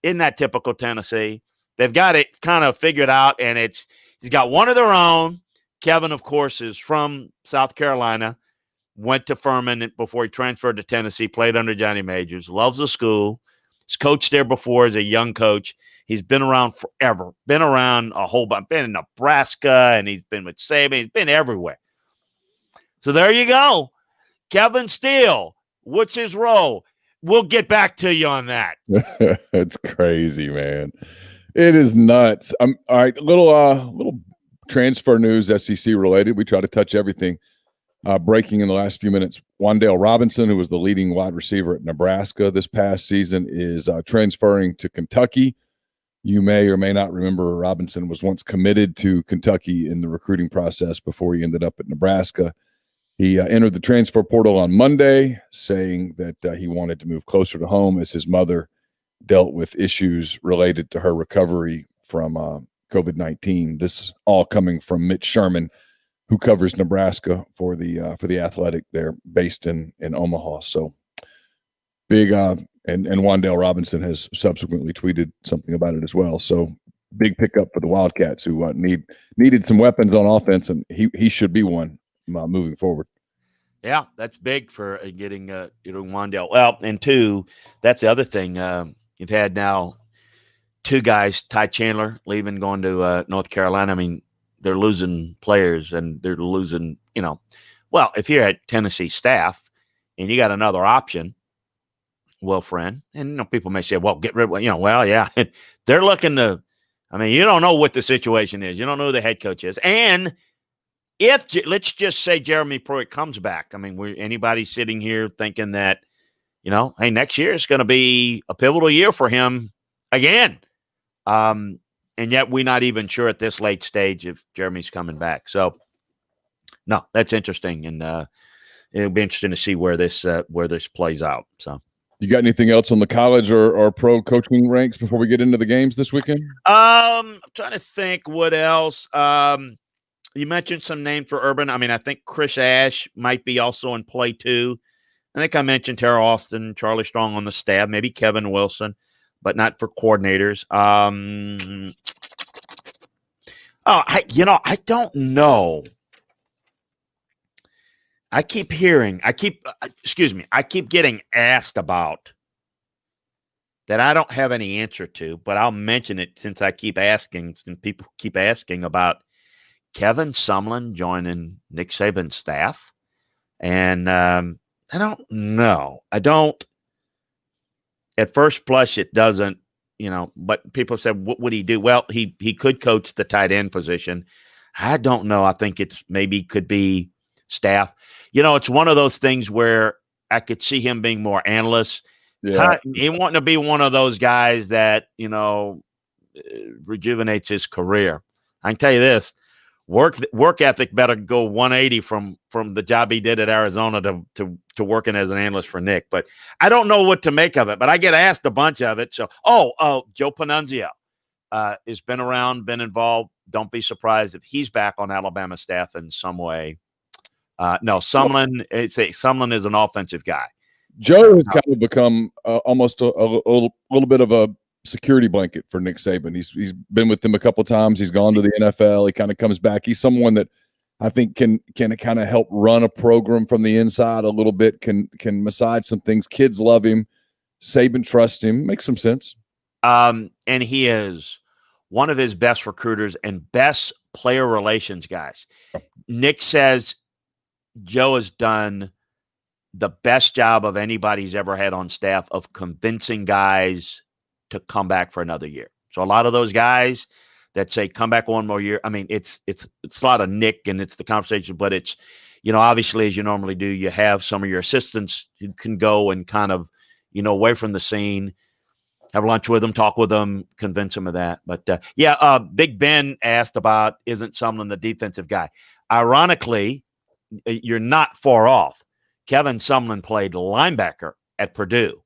Isn't that typical Tennessee? they've got it kind of figured out, and he's got one of their own. Kevin, of course, is from South Carolina, went to Furman before he transferred to Tennessee, played under Johnny Majors, loves the school. He's coached there before as a young coach. He's been around forever, been around a whole bunch, been in Nebraska, and he's been with Saban. He's been everywhere. So there you go. Kevin Steele, what's his role? We'll get back to you on that. It's crazy, man. It is nuts. All right, little transfer news, SEC related. We try to touch everything. Breaking in the last few minutes, Wan'Dale Robinson, who was the leading wide receiver at Nebraska this past season, is transferring to Kentucky. You may or may not remember Robinson was once committed to Kentucky in the recruiting process before he ended up at Nebraska. He entered the transfer portal on Monday, saying that he wanted to move closer to home as his mother dealt with issues related to her recovery from COVID-19. This all coming from Mitch Sherman, who covers Nebraska for the Athletic. They're based in Omaha. So big, and Wan'Dale Robinson has subsequently tweeted something about it as well. So big pickup for the Wildcats, who needed some weapons on offense, and he should be one moving forward. Yeah, that's big for getting Wan'Dale. Well, and two, that's the other thing. You've had now two guys, Ty Chandler leaving, going to North Carolina. I mean, they're losing players, and they're losing, well, if you're at Tennessee staff and you got another option, Will Friend, and people may say, well, get rid of, well, yeah, they're looking to, you don't know what the situation is. You don't know who the head coach is. And if, let's just say Jeremy Pruitt comes back, anybody sitting here thinking that, hey, next year is going to be a pivotal year for him again. And yet we're not even sure at this late stage if Jeremy's coming back. So, no, that's interesting, and it'll be interesting to see where this plays out. So, you got anything else on the college or pro coaching ranks before we get into the games this weekend? I'm trying to think what else. You mentioned some names for Urban. I think Chris Ash might be also in play too. I think I mentioned Tara Austin, Charlie Strong on the staff, maybe Kevin Wilson, but not for coordinators. I don't know. I keep getting asked about that I don't have any answer to, but I'll mention it since people keep asking about Kevin Sumlin joining Nick Saban's staff. And I don't know. At first blush, it doesn't, but people said, what would he do? Well, he could coach the tight end position. I don't know. I think could be staff. It's one of those things where I could see him being more analyst. Yeah. He wanting to be one of those guys that, rejuvenates his career. I can tell you this, work ethic better go 180 from the job he did at Arizona to working as an analyst for Nick. But I don't know what to make of it, but I get asked a bunch of it. So, Joe Panunzio has been around, been involved. Don't be surprised if he's back on Alabama staff in some way. No, Sumlin is an offensive guy. Joe has kind of become almost a little bit of a security blanket for Nick Saban. He's been with him a couple of times. He's gone to the NFL. He kind of comes back. He's someone that I think can kind of help run a program from the inside a little bit, can massage some things. Kids love him. Saban trusts him. Makes some sense. And he is one of his best recruiters and best player relations guys. Nick says Joe has done the best job of anybody he's ever had on staff of convincing guys to come back for another year. So a lot of those guys that say come back one more year, it's a lot of Nick and it's the conversation, but it's, obviously as you normally do, you have some of your assistants who can go and kind of, away from the scene, have lunch with them, talk with them, convince them of that. But Big Ben asked about, isn't Sumlin the defensive guy? Ironically, you're not far off. Kevin Sumlin played linebacker at Purdue,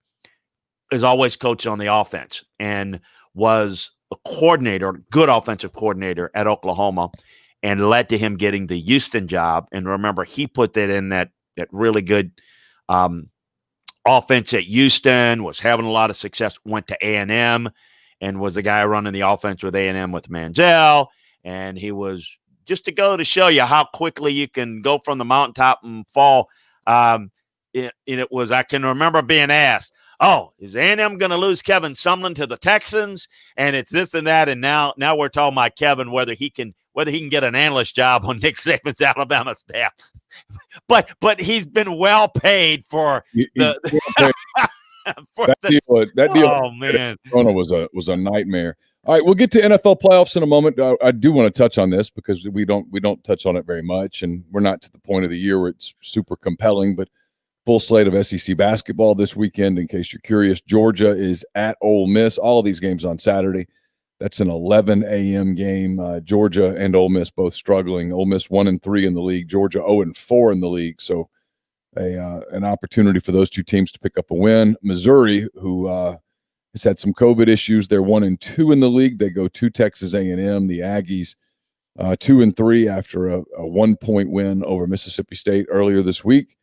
is always coached on the offense, and was a coordinator, good offensive coordinator at Oklahoma, and led to him getting the Houston job. And remember, he put that in that really good offense at Houston, was having a lot of success, went to A&M, and was the guy running the offense with A&M with Manziel. And he was just to show you how quickly you can go from the mountaintop and fall. It was, I can remember being asked, oh, is A&M going to lose Kevin Sumlin to the Texans? And it's this and that. And now we're talking about Kevin, whether he can get an analyst job on Nick Saban's Alabama staff. But he's been well paid for that deal. Oh man, was a nightmare. All right, we'll get to NFL playoffs in a moment. I do want to touch on this because we don't touch on it very much, and we're not to the point of the year where it's super compelling. But full slate of SEC basketball this weekend. In case you're curious, Georgia is at Ole Miss. All of these games on Saturday. That's an 11 a.m. game. Georgia and Ole Miss both struggling. Ole Miss 1-3 in the league. Georgia 0-4 in the league. So an opportunity for those two teams to pick up a win. Missouri, who has had some COVID issues, they're 1-2 in the league. They go to Texas A&M. The Aggies 2-3 after a 1-point win over Mississippi State earlier this week.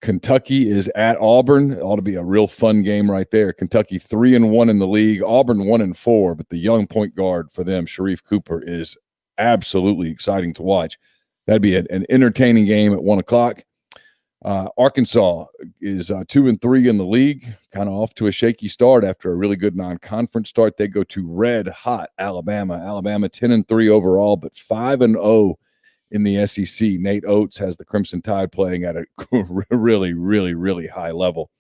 Kentucky is at Auburn. It ought to be a real fun game right there. Kentucky 3-1 in the league. Auburn 1-4, but the young point guard for them, Sharif Cooper, is absolutely exciting to watch. That'd be an entertaining game at 1 o'clock. Arkansas is 2-3 in the league, kind of off to a shaky start after a really good non-conference start. They go to red-hot Alabama. Alabama 10-3 overall, but 5-0 in the SEC. Nate Oates has the Crimson Tide playing at a really, really, really high level.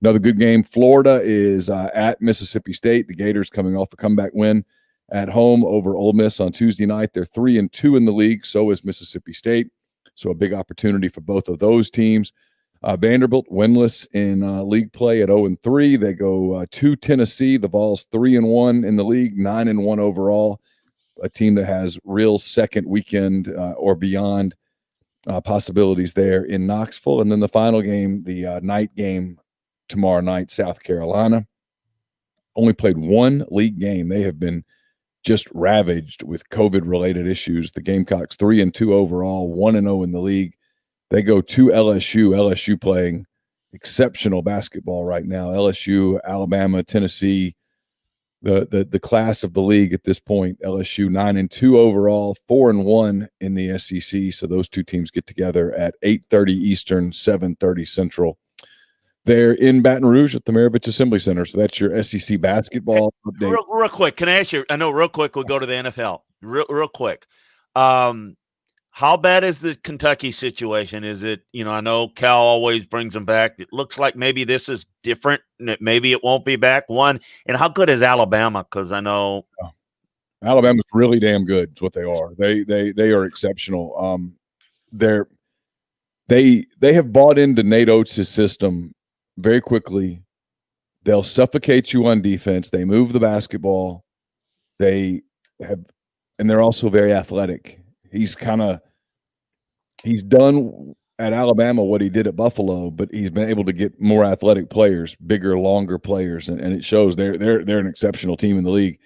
Another good game. Florida is at Mississippi State. The Gators coming off a comeback win at home over Ole Miss on Tuesday night. They're 3-2 in the league. So is Mississippi State. So a big opportunity for both of those teams. Vanderbilt winless in league play at 0-3. They go to Tennessee. The Vols 3-1 in the league, 9-1 overall. A team that has real second weekend or beyond possibilities there in Knoxville. And then the final game, the night game tomorrow night, South Carolina. Only played one league game. They have been just ravaged with COVID-related issues. The Gamecocks 3-2 overall, 1-0 in the league. They go to LSU. LSU playing exceptional basketball right now. LSU, Alabama, Tennessee, the class of the league at this point. LSU 9-2 overall, 4-1 in the SEC. So those two teams get together at 8:30 Eastern, 7:30 Central. They're in Baton Rouge at the Maravich Assembly Center. So that's your SEC basketball update. Real quick, can I ask you? I know real quick we'll go to the NFL. Real quick. How bad is the Kentucky situation? Is it, I know Cal always brings them back. It looks like maybe this is different. Maybe it won't be back. One, and how good is Alabama? Because I know Alabama's really damn good. Is what they are. They are exceptional. They have bought into Nate Oates' system very quickly. They'll suffocate you on defense. They move the basketball. And they're also very athletic. He's done at Alabama what he did at Buffalo, but he's been able to get more athletic players, bigger, longer players, and it shows. They're an exceptional team in the league.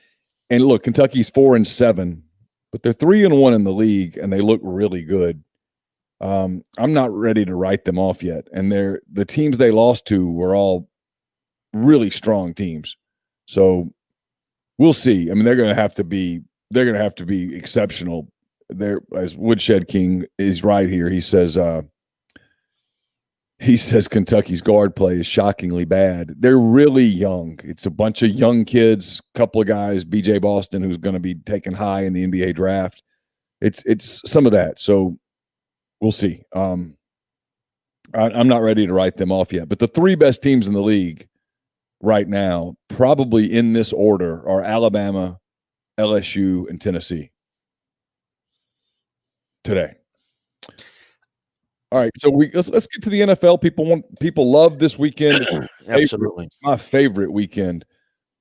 And look, Kentucky's 4-7, but they're 3-1 in the league, and they look really good. I'm not ready to write them off yet. And the teams they lost to were all really strong teams. So we'll see. I mean, they're going to have to be exceptional. There, as Woodshed King is right here. He says Kentucky's guard play is shockingly bad. They're really young. It's a bunch of young kids, couple of guys, BJ Boston, who's going to be taken high in the NBA draft. It's some of that. So we'll see. I'm not ready to write them off yet. But the three best teams in the league right now, probably in this order, are Alabama, LSU, and Tennessee today. All right, so let's get to the NFL. People love this weekend. Absolutely, it's my favorite weekend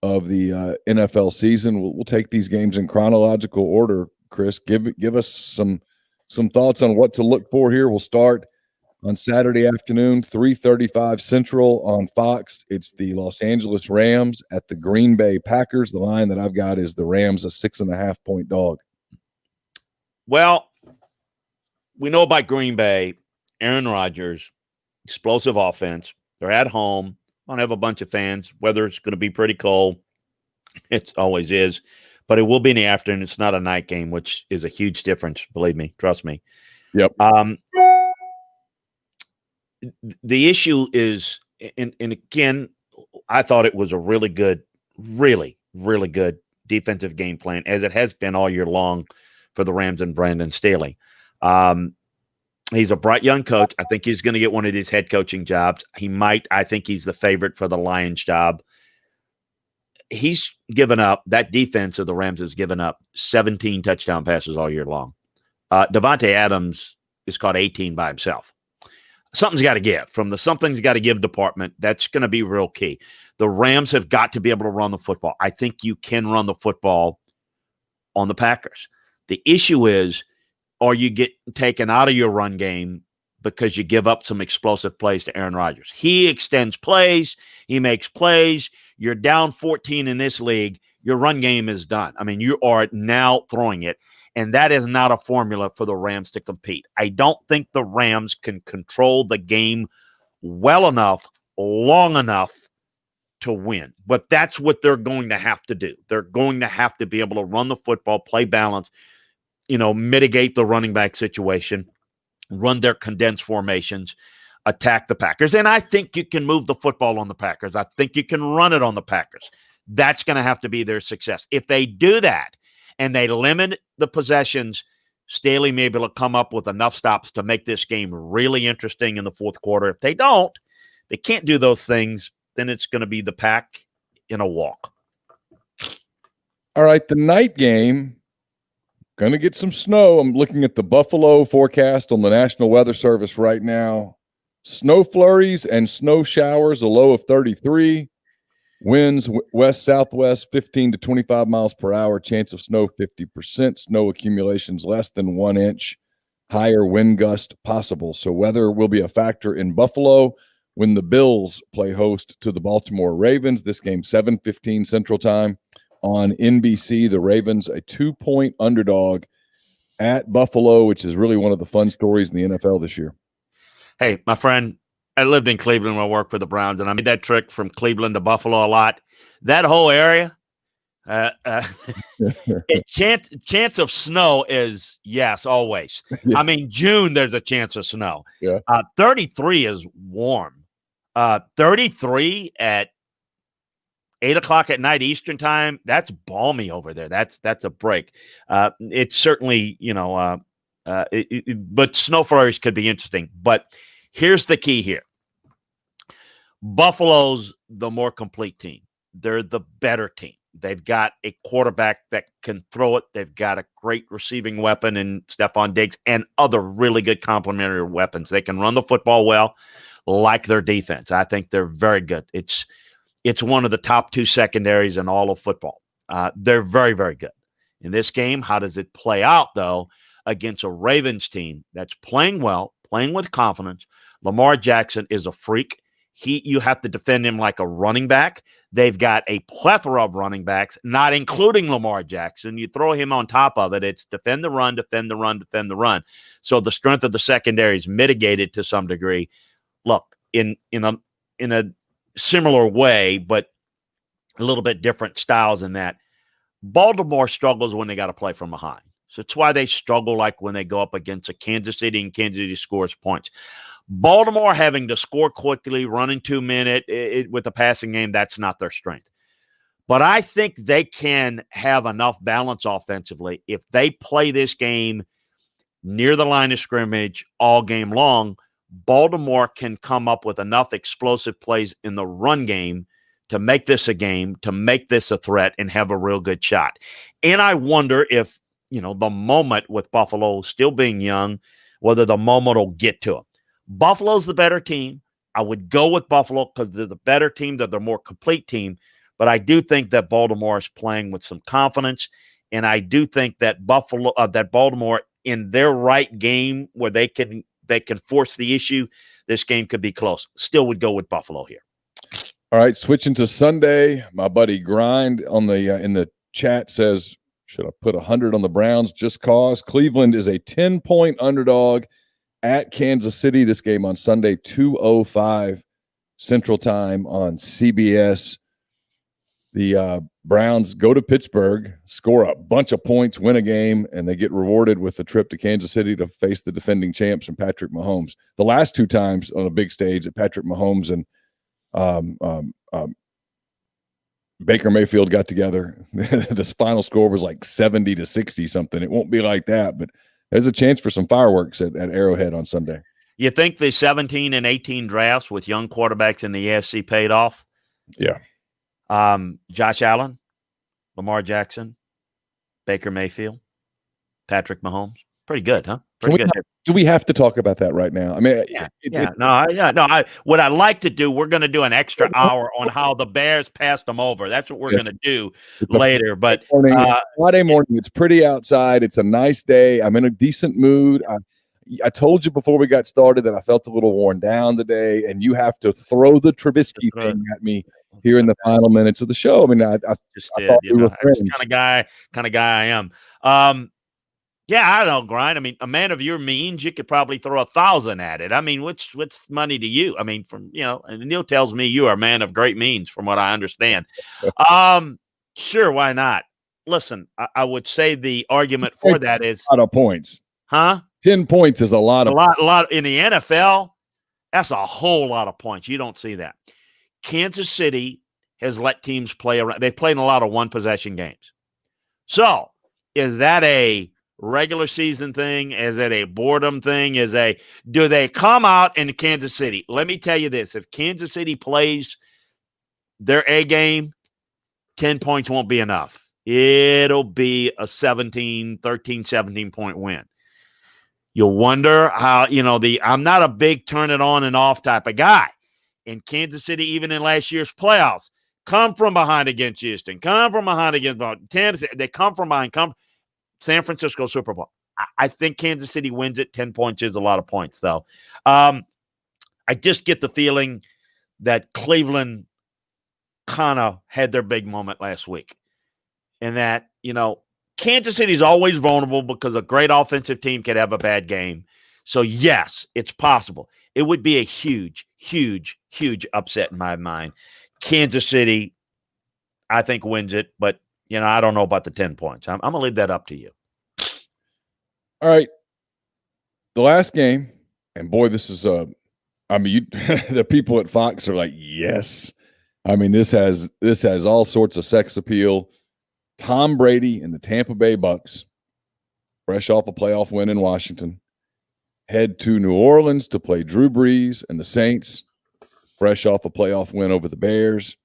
of the NFL season. We'll take these games in chronological order. Chris, give us some thoughts on what to look for here. We'll start on Saturday afternoon, 3:35 Central on Fox. It's the Los Angeles Rams at the Green Bay Packers. The line that I've got is the Rams a 6.5-point dog. Well, we know about Green Bay, Aaron Rodgers, explosive offense. They're at home. Don't have a bunch of fans. Weather's going to be pretty cold. It always is. But it will be in the afternoon. It's not a night game, which is a huge difference. Believe me. Trust me. Yep. The issue is, and again, I thought it was a really good, really, really good defensive game plan, as it has been all year long for the Rams and Brandon Staley. He's a bright young coach. I think he's going to get one of these head coaching jobs. I think he's the favorite for the Lions job. He's given up, that defense of the Rams has given up 17 touchdown passes all year long. Devontae Adams is caught 18 by himself. Something's got to give. From the something's got to give department, that's going to be real key. The Rams have got to be able to run the football. I think you can run the football on the Packers. The issue is, are you get taken out of your run game because you give up some explosive plays to Aaron Rodgers? He extends plays. He makes plays. You're down 14 in this league. Your run game is done. I mean, you are now throwing it. And that is not a formula for the Rams to compete. I don't think the Rams can control the game well enough, long enough to win. But that's what they're going to have to do. They're going to have to be able to run the football, play balance, mitigate the running back situation, run their condensed formations, attack the Packers. And I think you can move the football on the Packers. I think you can run it on the Packers. That's going to have to be their success. If they do that, and they limit the possessions, Staley may be able to come up with enough stops to make this game really interesting in the fourth quarter. If they don't, they can't do those things, then it's going to be the Pack in a walk. All right, the night game, going to get some snow. I'm looking at the Buffalo forecast on the National Weather Service right now. Snow flurries and snow showers, a low of 33. Winds west-southwest 15 to 25 miles per hour. Chance of snow 50%. Snow accumulations less than 1 inch. Higher wind gust possible. So weather will be a factor in Buffalo when the Bills play host to the Baltimore Ravens. This game 7:15 Central Time on NBC. The Ravens a 2-point underdog at Buffalo, which is really one of the fun stories in the NFL this year. Hey, my friend, I lived in Cleveland when I worked for the Browns, and I made that trip from Cleveland to Buffalo a lot. That whole area, chance of snow is yes, always. Yeah. I mean, June, there's a chance of snow. Yeah. 33 is warm. 33 at 8 o'clock at night Eastern time, that's balmy over there. That's a break. It's certainly, but snow flurries could be interesting. But here's the key here. Buffalo's the more complete team. They're the better team. They've got a quarterback that can throw it. They've got a great receiving weapon in Stephon Diggs and other really good complementary weapons. They can run the football well, like their defense. I think they're very good. It's one of the top two secondaries in all of football. They're very, very good. In this game, how does it play out, though, against a Ravens team that's playing well, playing with confidence? Lamar Jackson is a freak. You have to defend him like a running back. They've got a plethora of running backs, not including Lamar Jackson. You throw him on top of it, it's defend the run, defend the run, defend the run. So the strength of the secondary is mitigated to some degree. Look, in a similar way, but a little bit different styles in that, Baltimore struggles when they got to play from behind. So it's why they struggle like when they go up against a Kansas City and Kansas City scores points. Baltimore having to score quickly, running 2 minutes with the passing game, that's not their strength. But I think they can have enough balance offensively. If they play this game near the line of scrimmage all game long, Baltimore can come up with enough explosive plays in the run game to make this a game, to make this a threat, and have a real good shot. And I wonder if, the moment with Buffalo still being young, whether the moment will get to them. Buffalo's the better team. I would go with Buffalo because they're the better team. They're the more complete team. But I do think that Baltimore is playing with some confidence. And I do think that Baltimore in their right game where they can force the issue, this game could be close. Still would go with Buffalo here. All right, switching to Sunday, my buddy Grind on the in the chat says, should I put 100 on the Browns just cause? Cleveland is a 10-point underdog at Kansas City. This game on Sunday, 2:05 Central Time on CBS. The Browns go to Pittsburgh, score a bunch of points, win a game, and they get rewarded with a trip to Kansas City to face the defending champs and Patrick Mahomes. The last two times on a big stage that Patrick Mahomes and Baker Mayfield got together, the final score was like 70-60 something. It won't be like that, but there's a chance for some fireworks at Arrowhead on Sunday. You think the 17 and 18 drafts with young quarterbacks in the AFC paid off? Yeah. Josh Allen, Lamar Jackson, Baker Mayfield, Patrick Mahomes. Pretty good, huh? Pretty good. Do we have to talk about that right now? I mean, what I like to do, we're going to do an extra hour on how the Bears passed them over. That's what we're going to do later. But Friday morning, it's pretty outside. It's a nice day. I'm in a decent mood. I told you before we got started that I felt a little worn down today, and you have to throw the Trubisky thing at me here in the final minutes of the show. I mean, I just did. That's the kind of guy I am. Yeah, I don't grind. I mean, a man of your means, you could probably throw 1,000 at it. I mean, what's money to you? I mean, and Neil tells me you are a man of great means, from what I understand. Sure, why not? Listen, I would say the argument for that is a lot of points, huh? 10 points is a lot in the NFL. That's a whole lot of points. You don't see that. Kansas City has let teams play around. They've played in a lot of one-possession games. So, is that a regular season thing? Is it a boredom thing? Do they come out in Kansas City? Let me tell you this. If Kansas City plays their A game, 10 points won't be enough. It'll be a 17-point win. You'll wonder how, I'm not a big turn it on and off type of guy. In Kansas City, even in last year's playoffs, come from behind against Houston, come from behind against Tennessee. They come from behind, San Francisco Super Bowl. I think Kansas City wins it. 10 points is a lot of points, though. I just get the feeling that Cleveland kind of had their big moment last week. And that, Kansas City's always vulnerable because a great offensive team could have a bad game. So, yes, it's possible. It would be a huge, huge, huge upset in my mind. Kansas City, I think, wins it, but I don't know about the 10 points. I'm going to leave that up to you. All right. The last game, and boy, this is the people at Fox are like, yes. I mean, this has all sorts of sex appeal. Tom Brady and the Tampa Bay Bucks, fresh off a playoff win in Washington, head to New Orleans to play Drew Brees and the Saints, fresh off a playoff win over the Bears.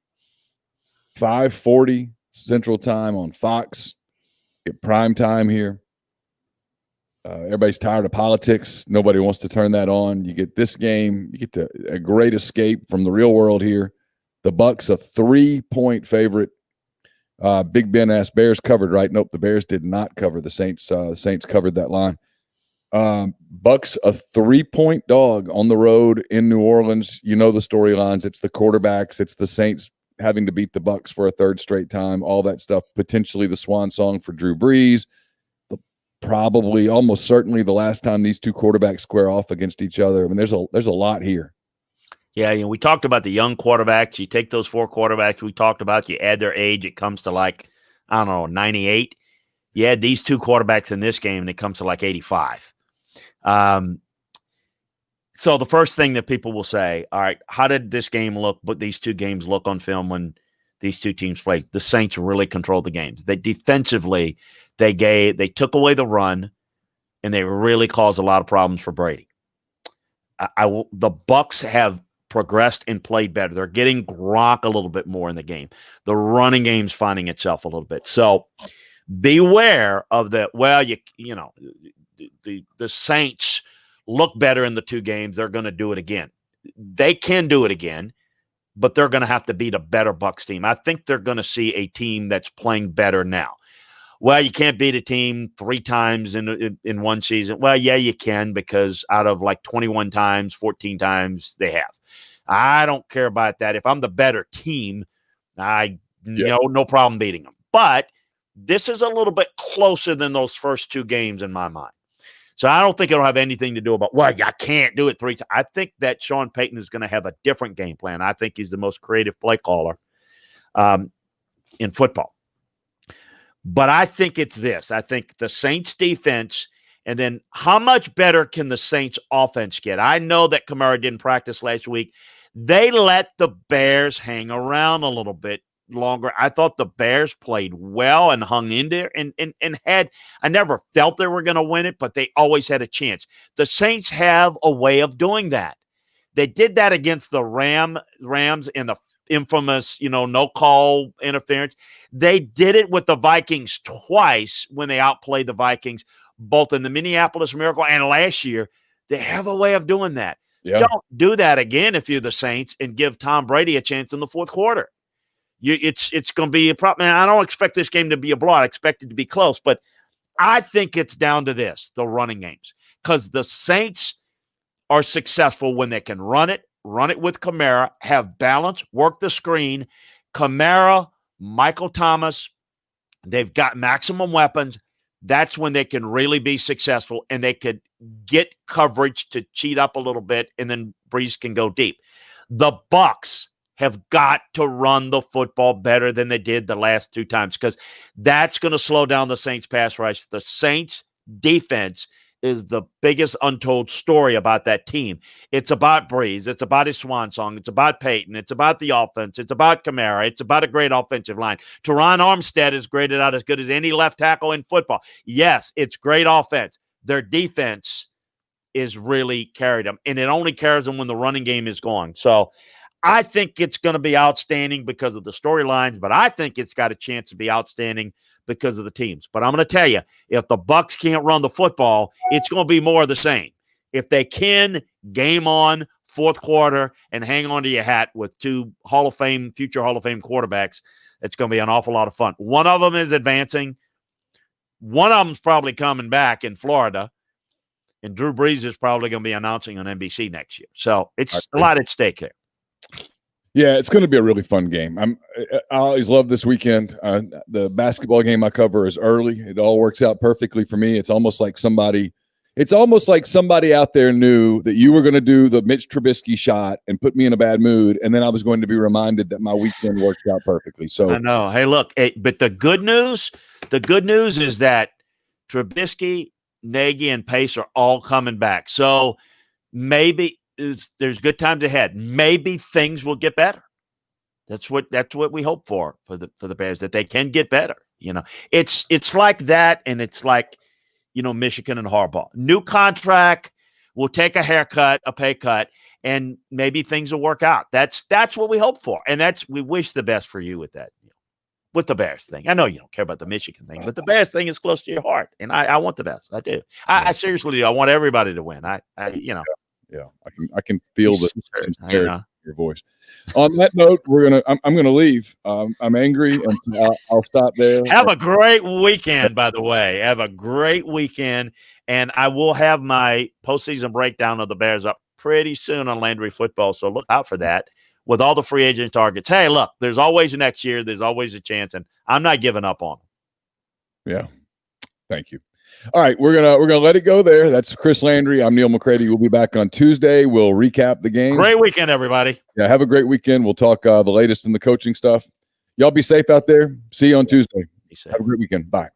5:40 Central Time on Fox. Get prime time here. Everybody's tired of politics. Nobody wants to turn that on. You get this game. You get a great escape from the real world here. The Bucks a 3-point favorite. Big Ben asked, Bears covered, right? Nope, the Bears did not cover. The Saints covered that line. Bucks a 3-point dog on the road in New Orleans. You know the storylines. It's the quarterbacks. It's the Saints having to beat the Bucks for a third straight time. All that stuff. Potentially the swan song for Drew Brees. Probably, almost certainly, the last time these two quarterbacks square off against each other. I mean, there's a lot here. Yeah, we talked about the young quarterbacks. You take those 4 quarterbacks we talked about, you add their age, it comes to 98. You add these 2 quarterbacks in this game, and it comes to 85. So the first thing that people will say, all right, how did this game look, but these 2 games look on film when these 2 teams played? The Saints really controlled the games. They defensively, they took away the run, and they really caused a lot of problems for Brady. The Bucks have progressed and played better. They're getting Gronk a little bit more in the game. The running game's finding itself a little bit. So beware of the Saints look better in the 2 games. They're going to do it again. They can do it again, but they're going to have to beat a better Bucks team. I think they're going to see a team that's playing better now. Well, you can't beat a team 3 times in one season. Well, yeah, you can, because out of 21 times, 14 times they have. I don't care about that. If I'm the better team, no problem beating them. But this is a little bit closer than those first 2 games in my mind. So I don't think it'll have anything to do about, I can't do it 3 times. I think that Sean Payton is going to have a different game plan. I think he's the most creative play caller. in football. But I think it's this. I think the Saints defense, and then how much better can the Saints offense get? I know that Kamara didn't practice last week. They let the Bears hang around a little bit longer. I thought the Bears played well and hung in there and had – I never felt they were going to win it, but they always had a chance. The Saints have a way of doing that. They did that against the Rams in the infamous, no call interference. They did it with the Vikings twice when they outplayed the Vikings, both in the Minneapolis Miracle and last year. They have a way of doing that. Yeah. Don't do that again if you're the Saints and give Tom Brady a chance in the fourth quarter. It's going to be a problem. I don't expect this game to be a blowout. I expect it to be close, but I think it's down to this, the running games, because the Saints are successful when they can run it with Kamara, have balance, work the screen. Kamara, Michael Thomas, they've got maximum weapons. That's when they can really be successful, and they could get coverage to cheat up a little bit, and then Breeze can go deep. The Bucs have got to run the football better than they did the last two times, because that's going to slow down the Saints' pass rush. The Saints' defense is the biggest untold story about that team. It's about Breeze. It's about his swan song. It's about Peyton. It's about the offense. It's about Kamara. It's about a great offensive line. Teron Armstead is graded out as good as any left tackle in football. Yes, it's great offense. Their defense is really carried them, and it only carries them when the running game is going. So I think it's going to be outstanding because of the storylines, but I think it's got a chance to be outstanding because of the teams. But I'm going to tell you, if the Bucs can't run the football, it's going to be more of the same. If they can, game on, fourth quarter, and hang on to your hat with two future Hall of Fame quarterbacks, it's going to be an awful lot of fun. One of them is advancing. One of them's probably coming back in Florida, and Drew Brees is probably going to be announcing on NBC next year. So it's a lot at stake there. Yeah, it's going to be a really fun game. I always love this weekend. The basketball game I cover is early. It all works out perfectly for me. It's almost like somebody out there knew that you were going to do the Mitch Trubisky shot and put me in a bad mood, and then I was going to be reminded that my weekend worked out perfectly. So I know. Hey, look, but the good news is that Trubisky, Nagy, and Pace are all coming back. So maybe there's good times ahead. Maybe things will get better. That's what we hope for the Bears, that they can get better. It's like that, and it's like, Michigan and Harbaugh. New contract, we'll take a haircut, a pay cut, and maybe things will work out. That's what we hope for, and we wish the best for you with that. With the Bears thing. I know you don't care about the Michigan thing, but the Bears thing is close to your heart, and I want the best. I do. I seriously do. I want everybody to win. Yeah, I can feel the sincerity in your voice. On that note, I'm gonna leave. I'm angry, and I'll stop there. Have a great weekend, by the way. Have a great weekend, and I will have my postseason breakdown of the Bears up pretty soon on Landry Football. So look out for that with all the free agent targets. Hey, look, there's always next year. There's always a chance, and I'm not giving up on them. Yeah, thank you. All right, we're gonna let it go there. That's Chris Landry. I'm Neil McCready. We'll be back on Tuesday. We'll recap the game. Great weekend, everybody. Yeah, have a great weekend. We'll talk the latest in the coaching stuff. Y'all be safe out there. See you on Tuesday. Be safe. Have a great weekend. Bye.